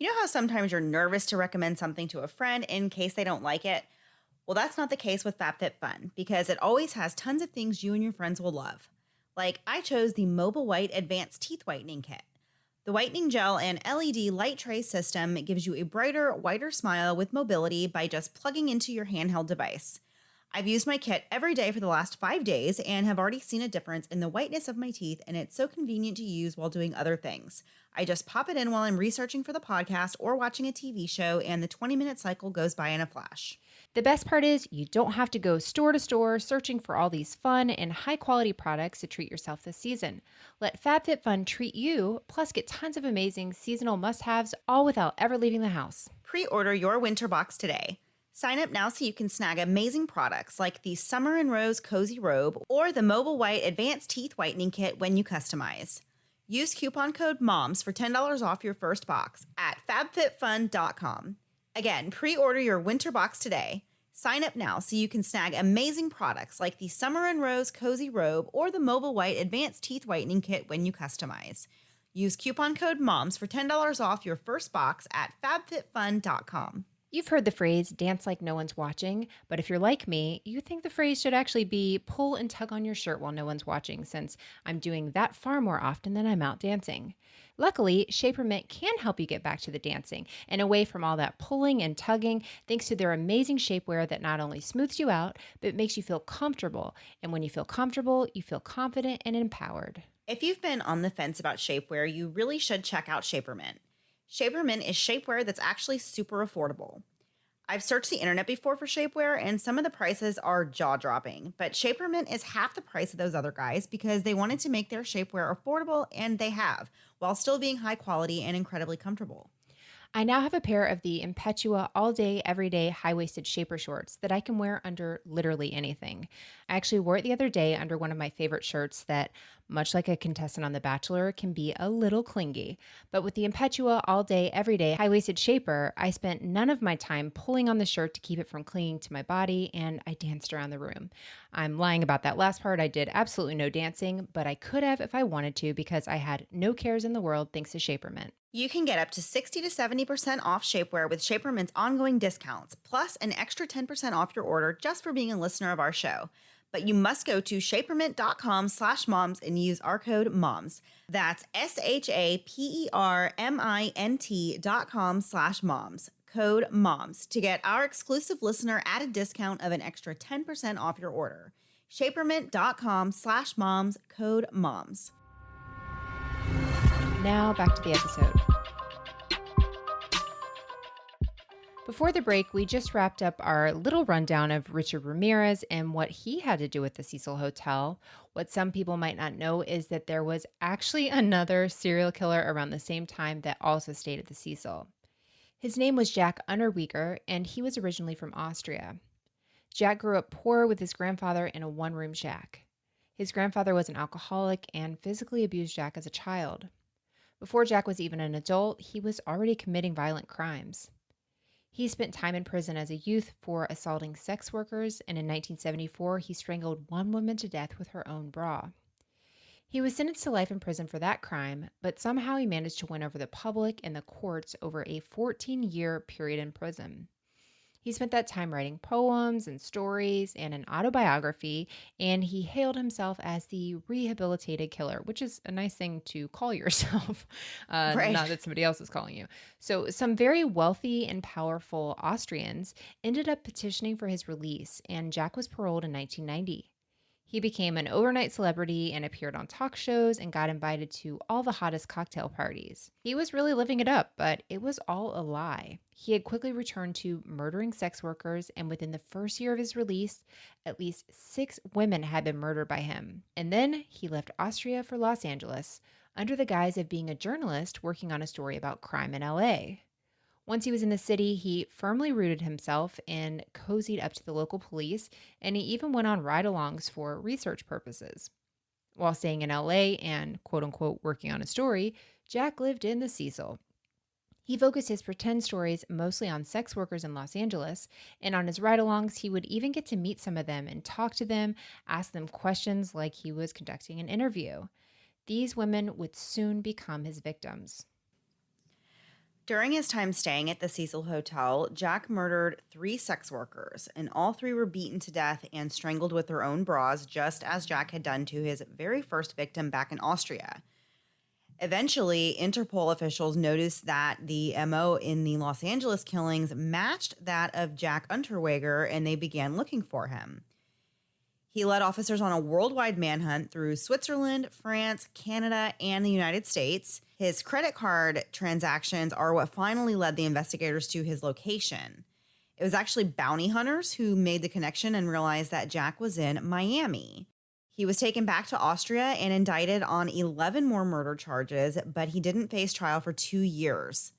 You know how sometimes you're nervous to recommend something to a friend in case they don't like it? Well, that's not the case with FabFitFun, because it always has tons of things you and your friends will love. Like, I chose the Mobile White Advanced Teeth Whitening Kit. The whitening gel and LED light tray system gives you a brighter, whiter smile with mobility by just plugging into your handheld device. I've used my kit every day for the last 5 days and have already seen a difference in the whiteness of my teeth, and it's so convenient to use while doing other things. I just pop it in while I'm researching for the podcast or watching a TV show, and the 20-minute cycle goes by in a flash. The best part is you don't have to go store to store searching for all these fun and high-quality products to treat yourself this season. Let FabFitFun treat you, plus get tons of amazing seasonal must-haves, all without ever leaving the house. Pre-order your winter box today. Sign up now so you can snag amazing products like the Summer in Rose cozy robe or the Mobile White Advanced Teeth Whitening Kit when you customize. Use coupon code MOMS for $10 off your first box at fabfitfun.com. Again, pre-order your winter box today. Sign up now so you can snag amazing products like the Summer in Rose cozy robe or the Mobile White Advanced Teeth Whitening Kit when you customize. Use coupon code MOMS for $10 off your first box at fabfitfun.com. You've heard the phrase, dance like no one's watching, but if you're like me, you think the phrase should actually be pull and tug on your shirt while no one's watching, since I'm doing that far more often than I'm out dancing. Luckily, Shapermint can help you get back to the dancing and away from all that pulling and tugging, thanks to their amazing shapewear that not only smooths you out, but makes you feel comfortable. And when you feel comfortable, you feel confident and empowered. If you've been on the fence about shapewear, you really should check out Shapermint. Shapermint is shapewear that's actually super affordable. I've searched the internet before for shapewear, and some of the prices are jaw-dropping, but Shapermint is half the price of those other guys because they wanted to make their shapewear affordable, and they have, while still being high quality and incredibly comfortable. I now have a pair of the Impetua all-day, everyday high-waisted shaper shorts that I can wear under literally anything. I actually wore it the other day under one of my favorite shirts that, much like a contestant on The Bachelor, can be a little clingy. But with the Impetua all-day, everyday high-waisted shaper, I spent none of my time pulling on the shirt to keep it from clinging to my body, and I danced around the room. I'm lying about that last part. I did absolutely no dancing, but I could have if I wanted to because I had no cares in the world thanks to Shapermint. You can get up to 60 to 70% off shapewear with Shapermint's ongoing discounts, plus an extra 10% off your order just for being a listener of our show. But you must go to shapermint.com/moms and use our code MOMS. That's SHAPERMINT.com/moms. Code MOMS to get our exclusive listener at a discount of an extra 10% off your order. Shapermint.com/moms. Code MOMS. Now back to the episode. Before the break, we just wrapped up our little rundown of Richard Ramirez and what he had to do with the Cecil Hotel. What some people might not know is that there was actually another serial killer around the same time that also stayed at the Cecil. His name was Jack Unterweger, and he was originally from Austria. Jack grew up poor with his grandfather in a one-room shack. His grandfather was an alcoholic and physically abused Jack as a child. Before Jack was even an adult, he was already committing violent crimes. He spent time in prison as a youth for assaulting sex workers, and in 1974, he strangled one woman to death with her own bra. He was sentenced to life in prison for that crime, but somehow he managed to win over the public and the courts over a 14-year period in prison. He spent that time writing poems and stories and an autobiography, and he hailed himself as the Rehabilitated Killer, which is a nice thing to call yourself, Right. not that somebody else is calling you. So some very wealthy and powerful Austrians ended up petitioning for his release, and Jack was paroled in 1990. He became an overnight celebrity and appeared on talk shows and got invited to all the hottest cocktail parties. He was really living it up, but it was all a lie. He had quickly returned to murdering sex workers, and within the first year of his release, at least 6 women had been murdered by him. And then he left Austria for Los Angeles under the guise of being a journalist working on a story about crime in LA. Once he was in the city, he firmly rooted himself and cozied up to the local police, and he even went on ride-alongs for research purposes. While staying in LA and quote-unquote working on a story, Jack lived in the Cecil. He focused his pretend stories mostly on sex workers in Los Angeles, and on his ride-alongs, he would even get to meet some of them and talk to them, ask them questions like he was conducting an interview. These women would soon become his victims. During his time staying at the Cecil Hotel, Jack murdered 3 sex workers, and all 3 were beaten to death and strangled with their own bras, just as Jack had done to his very first victim back in Austria. Eventually, Interpol officials noticed that the MO in the Los Angeles killings matched that of Jack Unterweger, and they began looking for him. He led officers on a worldwide manhunt through Switzerland, France, Canada, and the United States. His credit card transactions are what finally led the investigators to his location. It was actually bounty hunters who made the connection and realized that Jack was in Miami. He was taken back to Austria and indicted on 11 more murder charges, but he didn't face trial for 2 years.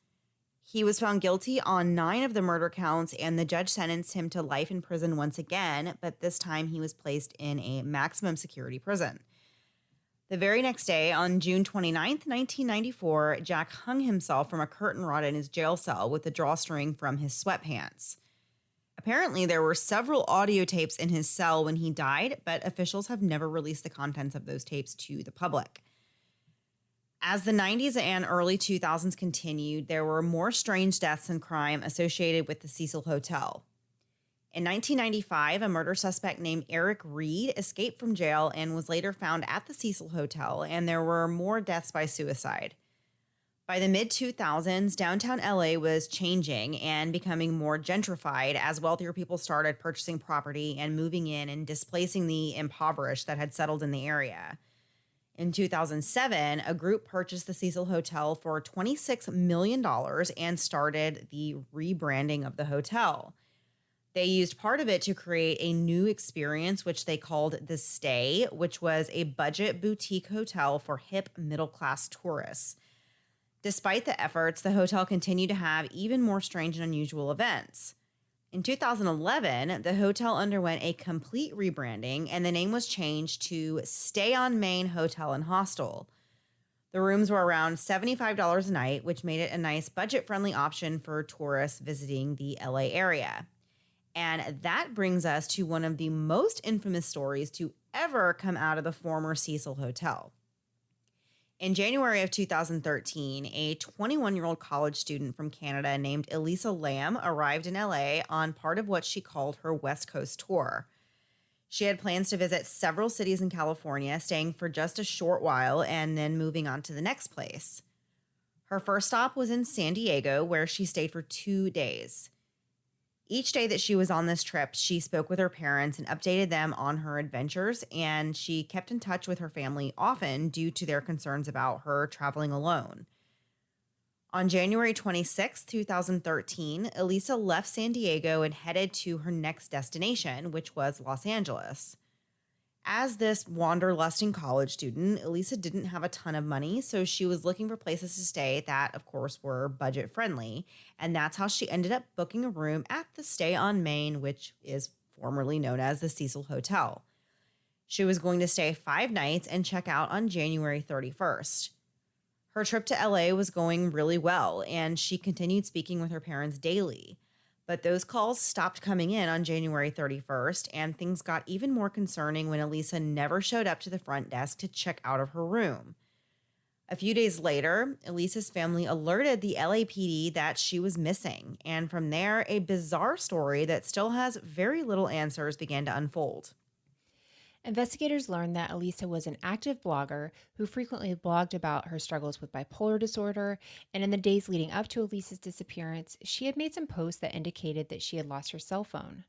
He was found guilty on 9 of the murder counts, and the judge sentenced him to life in prison once again, but this time he was placed in a maximum security prison. The very next day, on June 29th, 1994, Jack hung himself from a curtain rod in his jail cell with a drawstring from his sweatpants. Apparently, there were several audio tapes in his cell when he died, but officials have never released the contents of those tapes to the public. As the 90s and early 2000s continued, there were more strange deaths and crime associated with the Cecil Hotel. In 1995, a murder suspect named Eric Reed escaped from jail and was later found at the Cecil Hotel, and there were more deaths by suicide. By the mid-2000s, downtown LA was changing and becoming more gentrified as wealthier people started purchasing property and moving in and displacing the impoverished that had settled in the area. In 2007, a group purchased the Cecil Hotel for $26 million and started the rebranding of the hotel. They used part of it to create a new experience, which they called The Stay, which was a budget boutique hotel for hip middle-class tourists. Despite the efforts, the hotel continued to have even more strange and unusual events. In 2011, the hotel underwent a complete rebranding, and the name was changed to Stay on Main Hotel and Hostel. The rooms were around $75 a night, which made it a nice budget-friendly option for tourists visiting the LA area. And that brings us to one of the most infamous stories to ever come out of the former Cecil Hotel. In January of 2013, a 21-year-old college student from Canada named Elisa Lam arrived in LA on part of what she called her West Coast tour. She had plans to visit several cities in California, staying for just a short while and then moving on to the next place. Her first stop was in San Diego, where she stayed for 2 days. Each day that she was on this trip, she spoke with her parents and updated them on her adventures, and she kept in touch with her family often due to their concerns about her traveling alone. On January 26, 2013, Elisa left San Diego and headed to her next destination, which was Los Angeles. As this wanderlusting college student, Elisa didn't have a ton of money, so she was looking for places to stay that, of course, were budget-friendly, and that's how she ended up booking a room at the Stay on Main, which is formerly known as the Cecil Hotel. She was going to stay 5 nights and check out on January 31st. Her trip to LA was going really well, and she continued speaking with her parents daily. But those calls stopped coming in on January 31st, and things got even more concerning when Elisa never showed up to the front desk to check out of her room. A few days later, Elisa's family alerted the LAPD that she was missing, and from there, a bizarre story that still has very little answers began to unfold. Investigators learned that Elisa was an active blogger who frequently blogged about her struggles with bipolar disorder, and in the days leading up to Elisa's disappearance, she had made some posts that indicated that she had lost her cell phone.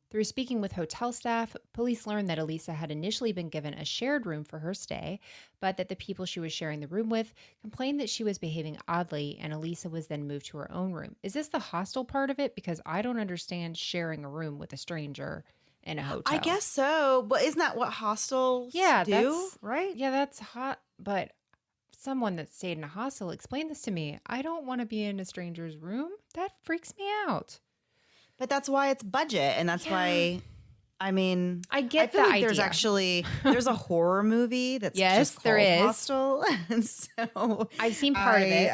Through speaking with hotel staff, police learned that Elisa had initially been given a shared room for her stay, but that the people she was sharing the room with complained that she was behaving oddly, and Elisa was then moved to her own room. Is this the hostel part of it? Because I don't understand sharing a room with a stranger in a I hotel. guess so, but isn't that what hostels Yeah, do, right? that's hot, but someone that stayed in a hostel explained this to me. I don't want to be in a stranger's room. That freaks me out. But that's why it's budget, and that's Yeah. why, I mean, I get feel the like there's idea. actually there's a horror movie that's Yes, just there called is. Hostel, and so I've seen part of it.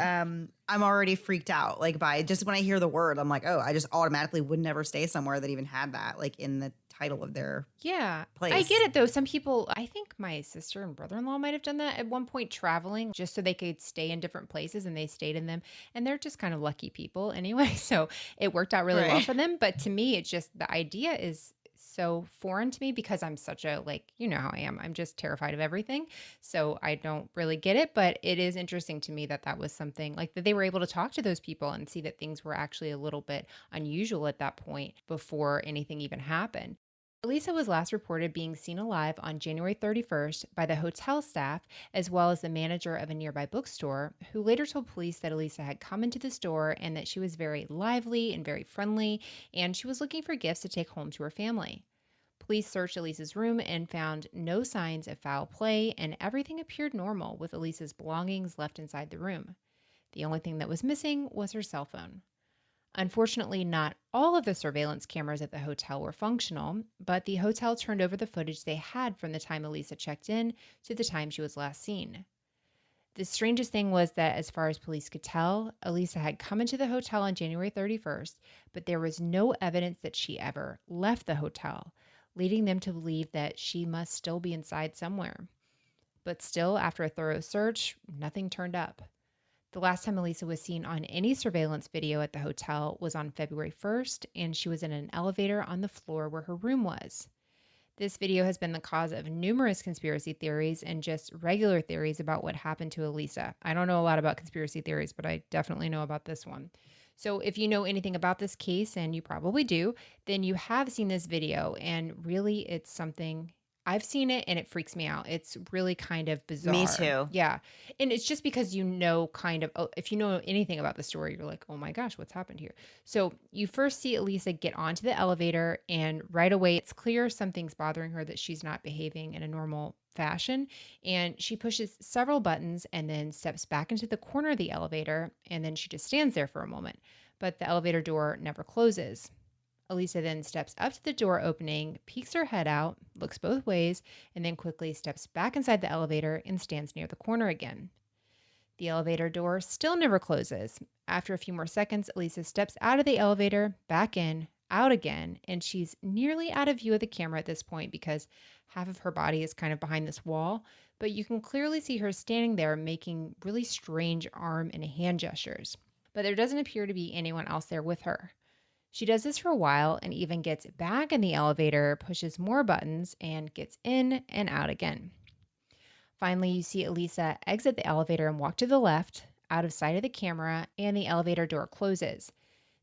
I'm already freaked out. Like by just when I hear the word, I'm like, oh, I just automatically would never stay somewhere that even had that like in the title of their Yeah. I place. get it though. Some people, I think my sister and brother-in-law might have done that at one point, traveling just so they could stay in different places, and they stayed in them. And they're just kind of lucky people anyway. So it worked out really well Right. for them. But to me, it's just the idea is so foreign to me because I'm such a, like, you know how I am. I'm just terrified of everything. So I don't really get it. But it is interesting to me that that was something like that they were able to talk to those people and see that things were actually a little bit unusual at that point before anything even happened. Elisa was last reported being seen alive on January 31st by the hotel staff, as well as the manager of a nearby bookstore, who later told police that Elisa had come into the store and that she was very lively and very friendly, and she was looking for gifts to take home to her family. Police searched Elisa's room and found no signs of foul play, and everything appeared normal with Elisa's belongings left inside the room. The only thing that was missing was her cell phone. Unfortunately, not all of the surveillance cameras at the hotel were functional, but the hotel turned over the footage they had from the time Elisa checked in to the time she was last seen. The strangest thing was that, as far as police could tell, Elisa had come into the hotel on January 31st, but there was no evidence that she ever left the hotel, leading them to believe that she must still be inside somewhere. But still, after a thorough search, nothing turned up. The last time Elisa was seen on any surveillance video at the hotel was on February 1st, and she was in an elevator on the floor where her room was. This video has been the cause of numerous conspiracy theories and just regular theories about what happened to Elisa. I don't know a lot about conspiracy theories, but I definitely know about this one. So if you know anything about this case, and you probably do, then you have seen this video, and really it's something. I've seen it and it freaks me out. It's really kind of bizarre. Me too. Yeah. And it's just because you know kind of, if you know anything about the story, you're like, oh my gosh, what's happened here? So you first see Elisa get onto the elevator, and right away it's clear something's bothering her, that she's not behaving in a normal fashion. And she pushes several buttons and then steps back into the corner of the elevator, and then she just stands there for a moment. But the elevator door never closes. Elisa then steps up to the door opening, peeks her head out, looks both ways, and then quickly steps back inside the elevator and stands near the corner again. The elevator door still never closes. After a few more seconds, Elisa steps out of the elevator, back in, out again, and she's nearly out of view of the camera at this point because half of her body is kind of behind this wall, but you can clearly see her standing there making really strange arm and hand gestures. But there doesn't appear to be anyone else there with her. She does this for a while and even gets back in the elevator, pushes more buttons, and gets in and out again. Finally, you see Elisa exit the elevator and walk to the left, out of sight of the camera, and the elevator door closes.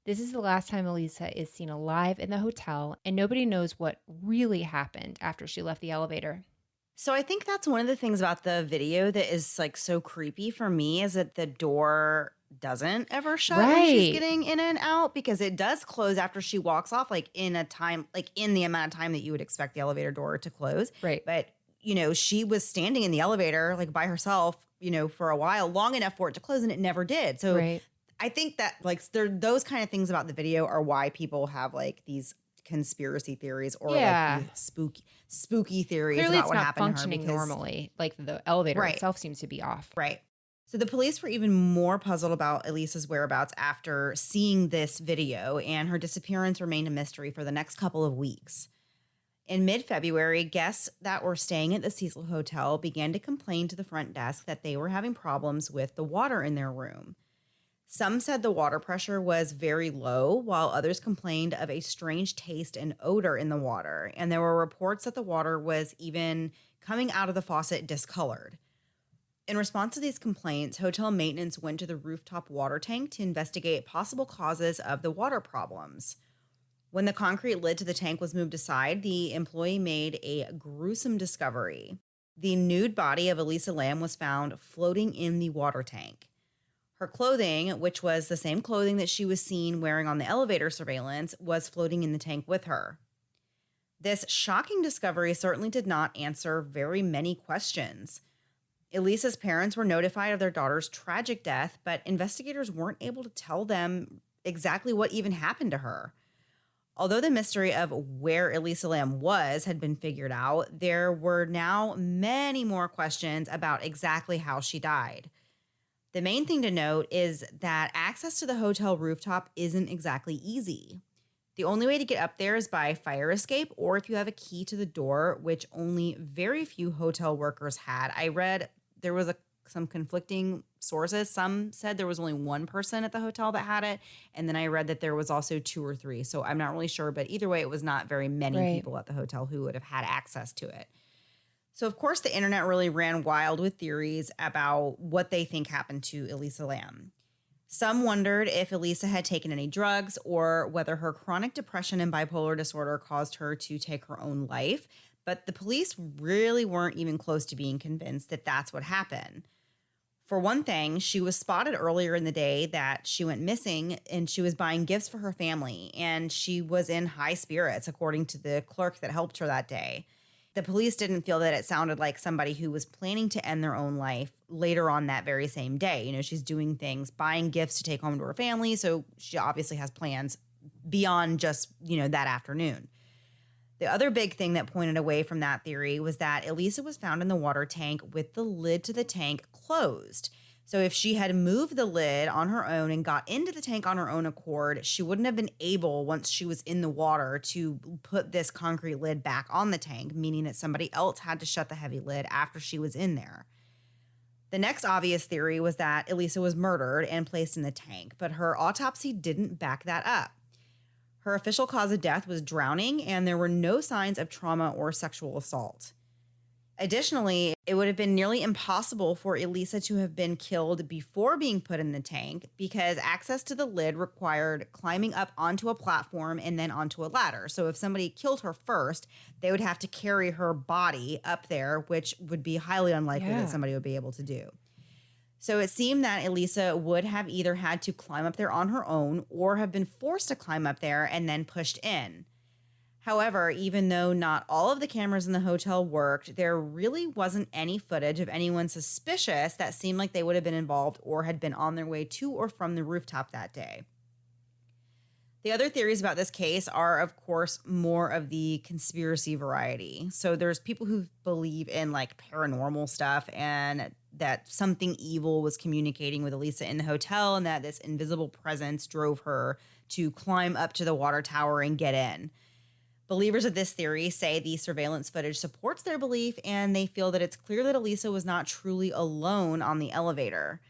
This is the last time Elisa is seen alive in the hotel, and nobody knows what really happened after she left the elevator. So I think that's one of the things about the video that is like so creepy for me, is that the door doesn't ever shut when she's Right. getting in and out, because it does close after she walks off, like in a time, like in the amount of time that you would expect the elevator door to close. Right. But, you know, she was standing in the elevator like by herself, you know, for a while, long enough for it to close, and it never did. So Right. I think that like those kind of things about the video are why people have like these conspiracy theories or Yeah. like these spooky theories Clearly, about it's what not happened to her, functioning because normally. Like the elevator Right. itself seems to be off. Right. So the police were even more puzzled about Elisa's whereabouts after seeing this video, and her disappearance remained a mystery for the next couple of weeks. In mid-February, guests that were staying at the Cecil Hotel began to complain to the front desk that they were having problems with the water in their room. Some said the water pressure was very low, while others complained of a strange taste and odor in the water, and there were reports that the water was even coming out of the faucet discolored. In response to these complaints, hotel maintenance went to the rooftop water tank to investigate possible causes of the water problems. When the concrete lid to the tank was moved aside, the employee made a gruesome discovery. The nude body of Elisa Lam was found floating in the water tank. Her clothing, which was the same clothing that she was seen wearing on the elevator surveillance, was floating in the tank with her. This shocking discovery certainly did not answer very many questions. Elisa's parents were notified of their daughter's tragic death, but investigators weren't able to tell them exactly what even happened to her. Although the mystery of where Elisa Lam was had been figured out, there were now many more questions about exactly how she died. The main thing to note is that access to the hotel rooftop isn't exactly easy. The only way to get up there is by fire escape or if you have a key to the door, which only very few hotel workers had. I read there was some conflicting sources. Some said there was only one person at the hotel that had it, and then I read that there was also 2 or 3. So I'm not really sure, but either way, it was not very many people at the hotel who would have had access to it. So, of course, the internet really ran wild with theories about what they think happened to Elisa Lam. Some wondered if Elisa had taken any drugs or whether her chronic depression and bipolar disorder caused her to take her own life, but the police really weren't even close to being convinced that that's what happened. For one thing, she was spotted earlier in the day that she went missing and she was buying gifts for her family, and she was in high spirits, according to the clerk that helped her that day. The police didn't feel that it sounded like somebody who was planning to end their own life later on that very same day. You know, she's doing things, buying gifts to take home to her family, so she obviously has plans beyond just, that afternoon. The other big thing that pointed away from that theory was that Elisa was found in the water tank with the lid to the tank closed. So if she had moved the lid on her own and got into the tank on her own accord, she wouldn't have been able, once she was in the water, to put this concrete lid back on the tank, meaning that somebody else had to shut the heavy lid after she was in there. The next obvious theory was that Elisa was murdered and placed in the tank, but her autopsy didn't back that up. Her official cause of death was drowning, and there were no signs of trauma or sexual assault. Additionally, it would have been nearly impossible for Elisa to have been killed before being put in the tank because access to the lid required climbing up onto a platform and then onto a ladder. So if somebody killed her first, they would have to carry her body up there, which would be highly unlikely that somebody would be able to do. So it seemed that Elisa would have either had to climb up there on her own or have been forced to climb up there and then pushed in. However, even though not all of the cameras in the hotel worked, there really wasn't any footage of anyone suspicious that seemed like they would have been involved or had been on their way to or from the rooftop that day. The other theories about this case are, of course, more of the conspiracy variety. So there's people who believe in like paranormal stuff and that something evil was communicating with Elisa in the hotel and that this invisible presence drove her to climb up to the water tower and get in. Believers of this theory say the surveillance footage supports their belief, and they feel that it's clear that Elisa was not truly alone on the elevator.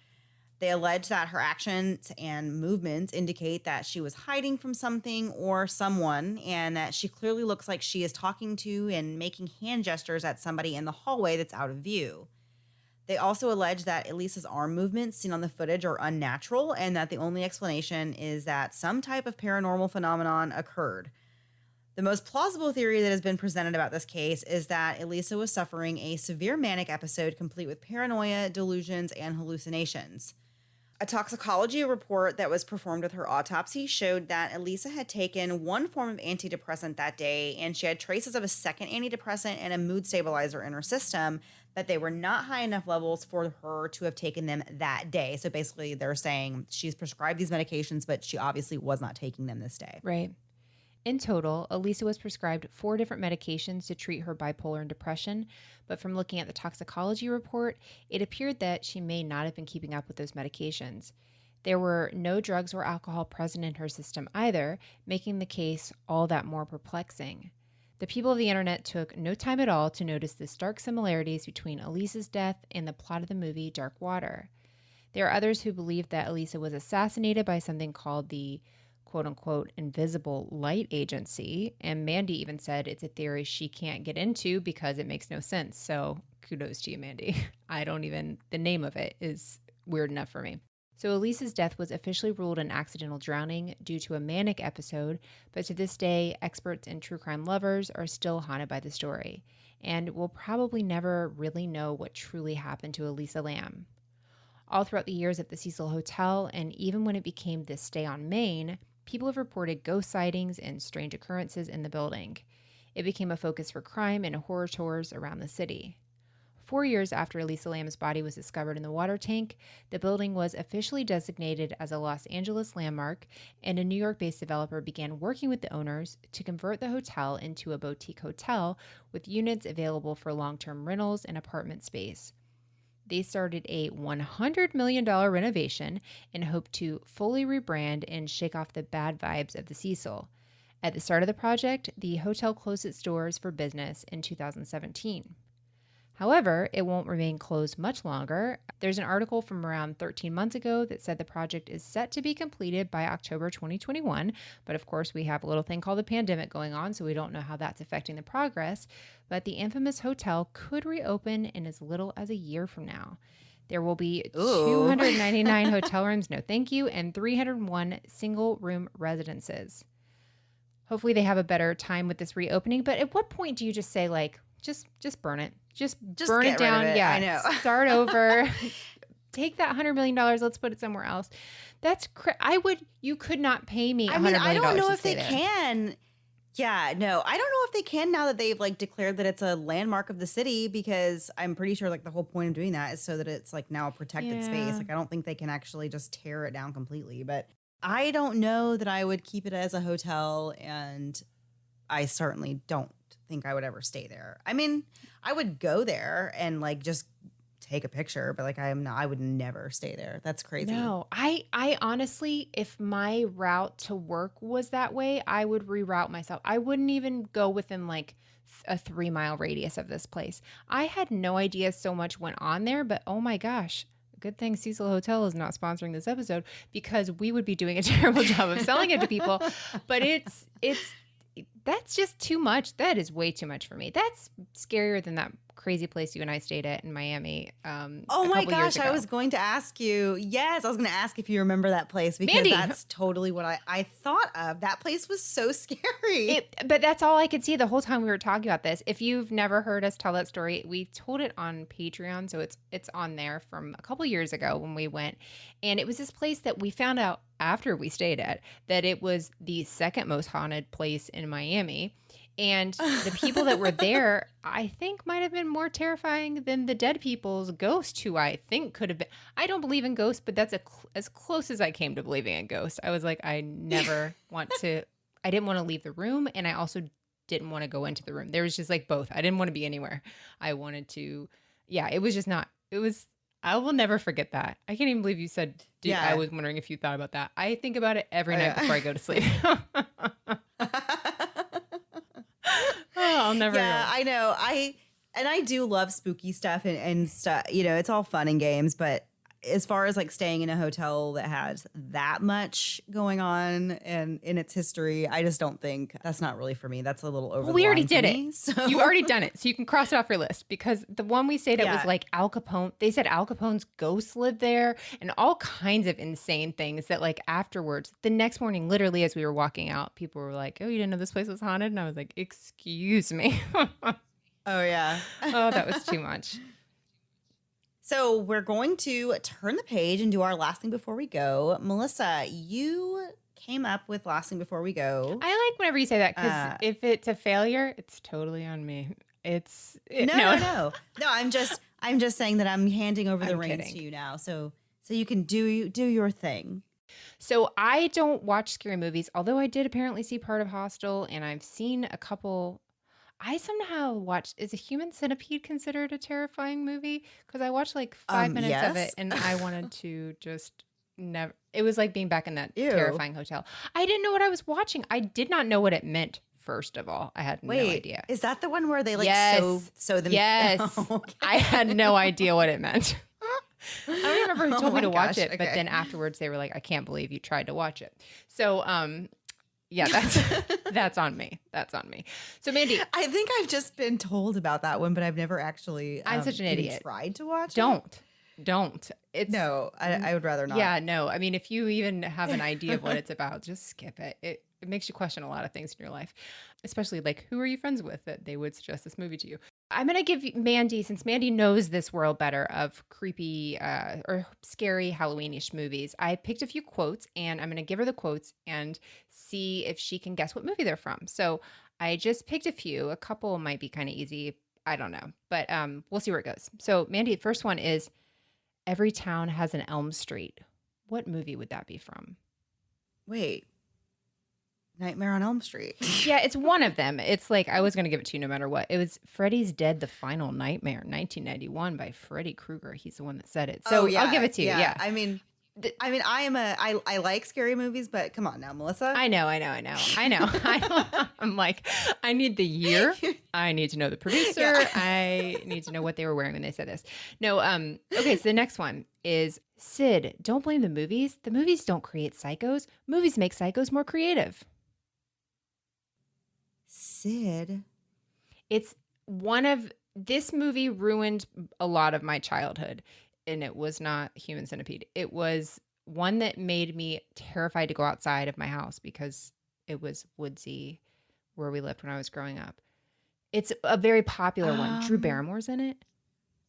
They allege that her actions and movements indicate that she was hiding from something or someone, and that she clearly looks like she is talking to and making hand gestures at somebody in the hallway that's out of view. They also allege that Elisa's arm movements seen on the footage are unnatural, and that the only explanation is that some type of paranormal phenomenon occurred. The most plausible theory that has been presented about this case is that Elisa was suffering a severe manic episode complete with paranoia, delusions, and hallucinations. A toxicology report that was performed with her autopsy showed that Elisa had taken one form of antidepressant that day, and she had traces of a second antidepressant and a mood stabilizer in her system, but they were not high enough levels for her to have taken them that day. So basically, they're saying she's prescribed these medications, but she obviously was not taking them this day. Right. In total, Elisa was prescribed 4 different medications to treat her bipolar and depression, but from looking at the toxicology report, it appeared that she may not have been keeping up with those medications. There were no drugs or alcohol present in her system either, making the case all that more perplexing. The people of the internet took no time at all to notice the stark similarities between Elisa's death and the plot of the movie Dark Water. There are others who believe that Elisa was assassinated by something called the quote-unquote invisible light agency, and Mandy even said it's a theory she can't get into because it makes no sense. So kudos to you, Mandy. The name of it is weird enough for me. So Elisa's death was officially ruled an accidental drowning due to a manic episode, but to this day, experts and true crime lovers are still haunted by the story, and will probably never really know what truly happened to Elisa Lam. All throughout the years at the Cecil Hotel, and even when it became this stay on Main, people have reported ghost sightings and strange occurrences in the building. It became a focus for crime and horror tours around the city. 4 years after Elisa Lam's body was discovered in the water tank, the building was officially designated as a Los Angeles landmark, and a New York-based developer began working with the owners to convert the hotel into a boutique hotel with units available for long-term rentals and apartment space. They started a $100 million renovation and hoped to fully rebrand and shake off the bad vibes of the Cecil. At the start of the project, the hotel closed its doors for business in 2017. However, it won't remain closed much longer. There's an article from around 13 months ago that said the project is set to be completed by October 2021. But of course, we have a little thing called the pandemic going on, so we don't know how that's affecting the progress. But the infamous hotel could reopen in as little as a year from now. There will be 299 hotel rooms, no thank you, and 301 single-room residences. Hopefully they have a better time with this reopening. But at what point do you just say, like, just burn it? Just burn it down. It. Yeah, I know. Start over. Take that $100 million. Let's put it somewhere else. That's you could not pay me $100 million. I don't know if they can. Yeah, no, I don't know if they can now that they've like declared that it's a landmark of the city, because I'm pretty sure like the whole point of doing that is so that it's like now a protected space. Like I don't think they can actually just tear it down completely, but I don't know that I would keep it as a hotel, and I certainly don't think I would ever stay there. I mean, I would go there and like just take a picture, but like I would never stay there. That's crazy. No, I honestly, if my route to work was that way, I would reroute myself. I wouldn't even go within like a 3-mile radius of this place. I had no idea so much went on there, but oh my gosh. Good thing Cecil Hotel is not sponsoring this episode, because we would be doing a terrible job of selling it to people. But that's just too much. That is way too much for me. That's scarier than that crazy place you and I stayed at in Miami. Oh my gosh, I was going to ask you. Yes, I was going to ask if you remember that place, because Mandy. That's totally what I thought of. That place was so scary. But that's all I could see the whole time we were talking about this. If you've never heard us tell that story, we told it on Patreon, so it's on there from a couple years ago when we went. And it was this place that we found out after we stayed at that it was the second most haunted place in Miami. And the people that were there, I think, might have been more terrifying than the dead people's ghost, who I think could have been. I don't believe in ghosts, but that's as close as I came to believing in ghosts. I was like, I didn't want to leave the room, and I also didn't want to go into the room. There was just like both. I didn't want to be anywhere. I wanted to, it was just not, I will never forget that. I can't even believe you said, I was wondering if you thought about that. I think about it every night before I go to sleep. I'll never. Yeah, I know. I do love spooky stuff and stuff. You know, it's all fun and games, but as far as like staying in a hotel that has that much going on and in its history, I just don't think that's not really for me. That's a little over. Well, we already did me, it. So. You've already done it, so you can cross it off your list, because the one we stayed at was like Al Capone. They said Al Capone's ghost lived there, and all kinds of insane things that like afterwards, the next morning, literally as we were walking out, people were like, "Oh, you didn't know this place was haunted?" And I was like, "Excuse me." Oh yeah. Oh, that was too much. So we're going to turn the page and do our last thing before we go. Melissa, you came up with last thing before we go. I like whenever you say that, because if it's a failure, it's totally on me. No. I'm just saying that I'm handing over the reins to you now, so you can do your thing. So I don't watch scary movies, although I did apparently see part of Hostel, and I've seen a couple. I somehow watched, is A Human Centipede considered a terrifying movie? Because I watched like 5 minutes of it, and I wanted to just never. It was like being back in that terrifying hotel. I didn't know what I was watching. I did not know what it meant. First of all, I had no idea. Is that the one where they like sew them? Yes. Oh, okay. I had no idea what it meant. I don't remember who told me to watch it, but then afterwards they were like, "I can't believe you tried to watch it." So, yeah, that's on me. That's on me. So, Mandy, I think I've just been told about that one, but I've never actually. I'm such an idiot. Tried to watch. Don't. don't. It's No, I would rather not. Yeah, no. I mean, if you even have an idea of what it's about, just skip it. It makes you question a lot of things in your life, especially like who are you friends with that they would suggest this movie to you. I'm going to give Mandy, since Mandy knows this world better of creepy or scary Halloweenish movies, I picked a few quotes and I'm going to give her the quotes and see if she can guess what movie they're from. So I just picked a few. A couple might be kind of easy. I don't know, but we'll see where it goes. So Mandy, the first one is, every town has an Elm Street. What movie would that be from? Wait. Nightmare on Elm Street. Yeah, it's one of them. It's like, I was going to give it to you no matter what. It was Freddy's Dead, The Final Nightmare, 1991 by Freddy Krueger. He's the one that said it. So I'll give it to you. Yeah. I mean, I like scary movies, but come on now, Melissa. I know. I'm like, I need the year. I need to know the producer. Yeah. I need to know what they were wearing when they said this. No. Okay. So the next one is, Sid, don't blame the movies. The movies don't create psychos. Movies make psychos more creative. Sid. It's this movie ruined a lot of my childhood, and it was not Human Centipede. It was one that made me terrified to go outside of my house because it was woodsy where we lived when I was growing up. It's a very popular one. Drew Barrymore's in it.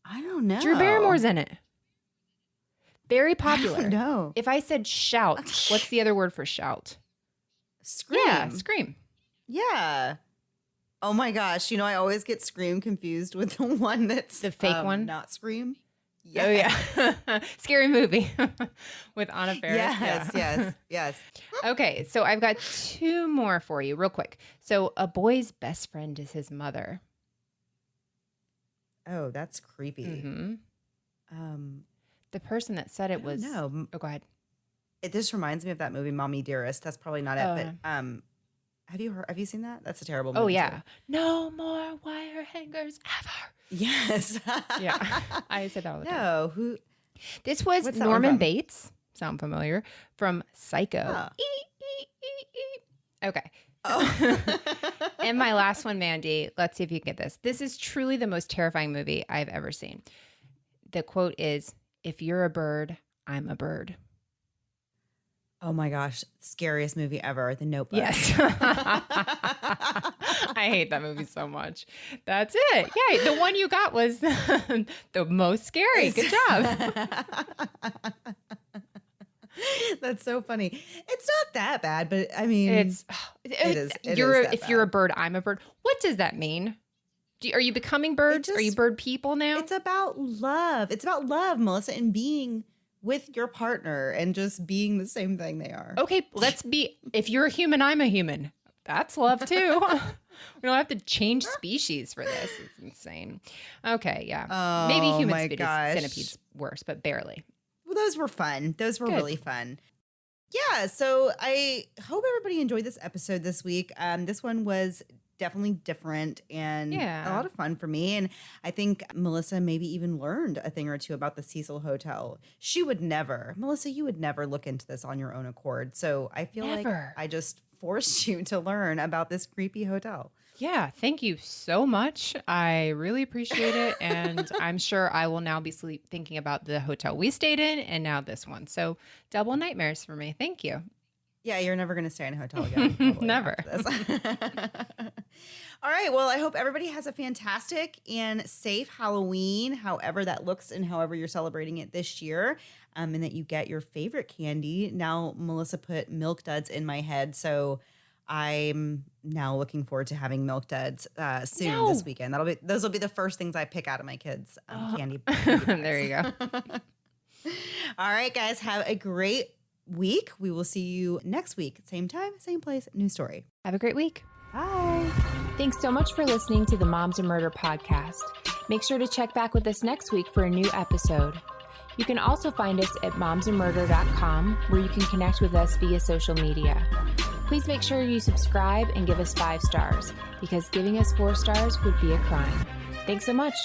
I don't know. Drew Barrymore's in it. Very popular. I don't know. If I said shout, what's the other word for shout? Scream. Yeah, scream. Yeah. Oh my gosh. I always get Scream confused with the one that's the fake one. Not Scream. Yes. Oh yeah. Scary movie with Anna Faris. Yes. Okay, so I've got two more for you real quick. So a boy's best friend is his mother. Oh, that's creepy. Mm-hmm. The person that said it was no. Oh, go ahead. It just reminds me of that movie Mommy Dearest. That's probably not it, but have you seen that? That's a terrible movie. Oh yeah. Too. No more wire hangers ever. Yes. Yeah. I said that all the time. No, who? This was Norman Bates. Sound familiar? From Psycho. Okay. Oh. And my last one, Mandy, let's see if you can get this. This is truly the most terrifying movie I've ever seen. The quote is, "If you're a bird, I'm a bird." Oh my gosh, scariest movie ever, The Notebook. Yes. I hate that movie so much. That's it. Yeah, the one you got was the most scary. Good job. That's so funny. It's not that bad, but I mean, it is. If you're a bird, I'm a bird. What does that mean? Are you becoming birds? Are you bird people now? It's about love. It's about love, Melissa, and being with your partner and just being the same thing they are. Okay, if you're a human, I'm a human. That's love too. We don't have to change species for this. It's insane. Okay, yeah. Oh, maybe human centipede's worse, but barely. Well, those were fun. Those were really fun. Yeah, so I hope everybody enjoyed this episode this week. This one was definitely different and a lot of fun for me. And I think Melissa maybe even learned a thing or two about the Cecil Hotel. Melissa, you would never look into this on your own accord. So I feel like I just forced you to learn about this creepy hotel. Yeah, thank you so much. I really appreciate it. And I'm sure I will now be thinking about the hotel we stayed in and now this one. So double nightmares for me. Thank you. Yeah, you're never going to stay in a hotel again. Never. All right. Well, I hope everybody has a fantastic and safe Halloween, however that looks and however you're celebrating it this year, and that you get your favorite candy. Now, Melissa put Milk Duds in my head, so I'm now looking forward to having Milk Duds soon this weekend. Those will be the first things I pick out of my kids' candy. There you go. All right, guys. Have a great week. We will see you next week. Same time, same place, new story. Have a great week. Bye. Thanks so much for listening to the Moms and Murder podcast. Make sure to check back with us next week for a new episode. You can also find us at momsandmurder.com, where you can connect with us via social media. Please make sure you subscribe and give us 5 stars, because giving us 4 stars would be a crime. Thanks so much.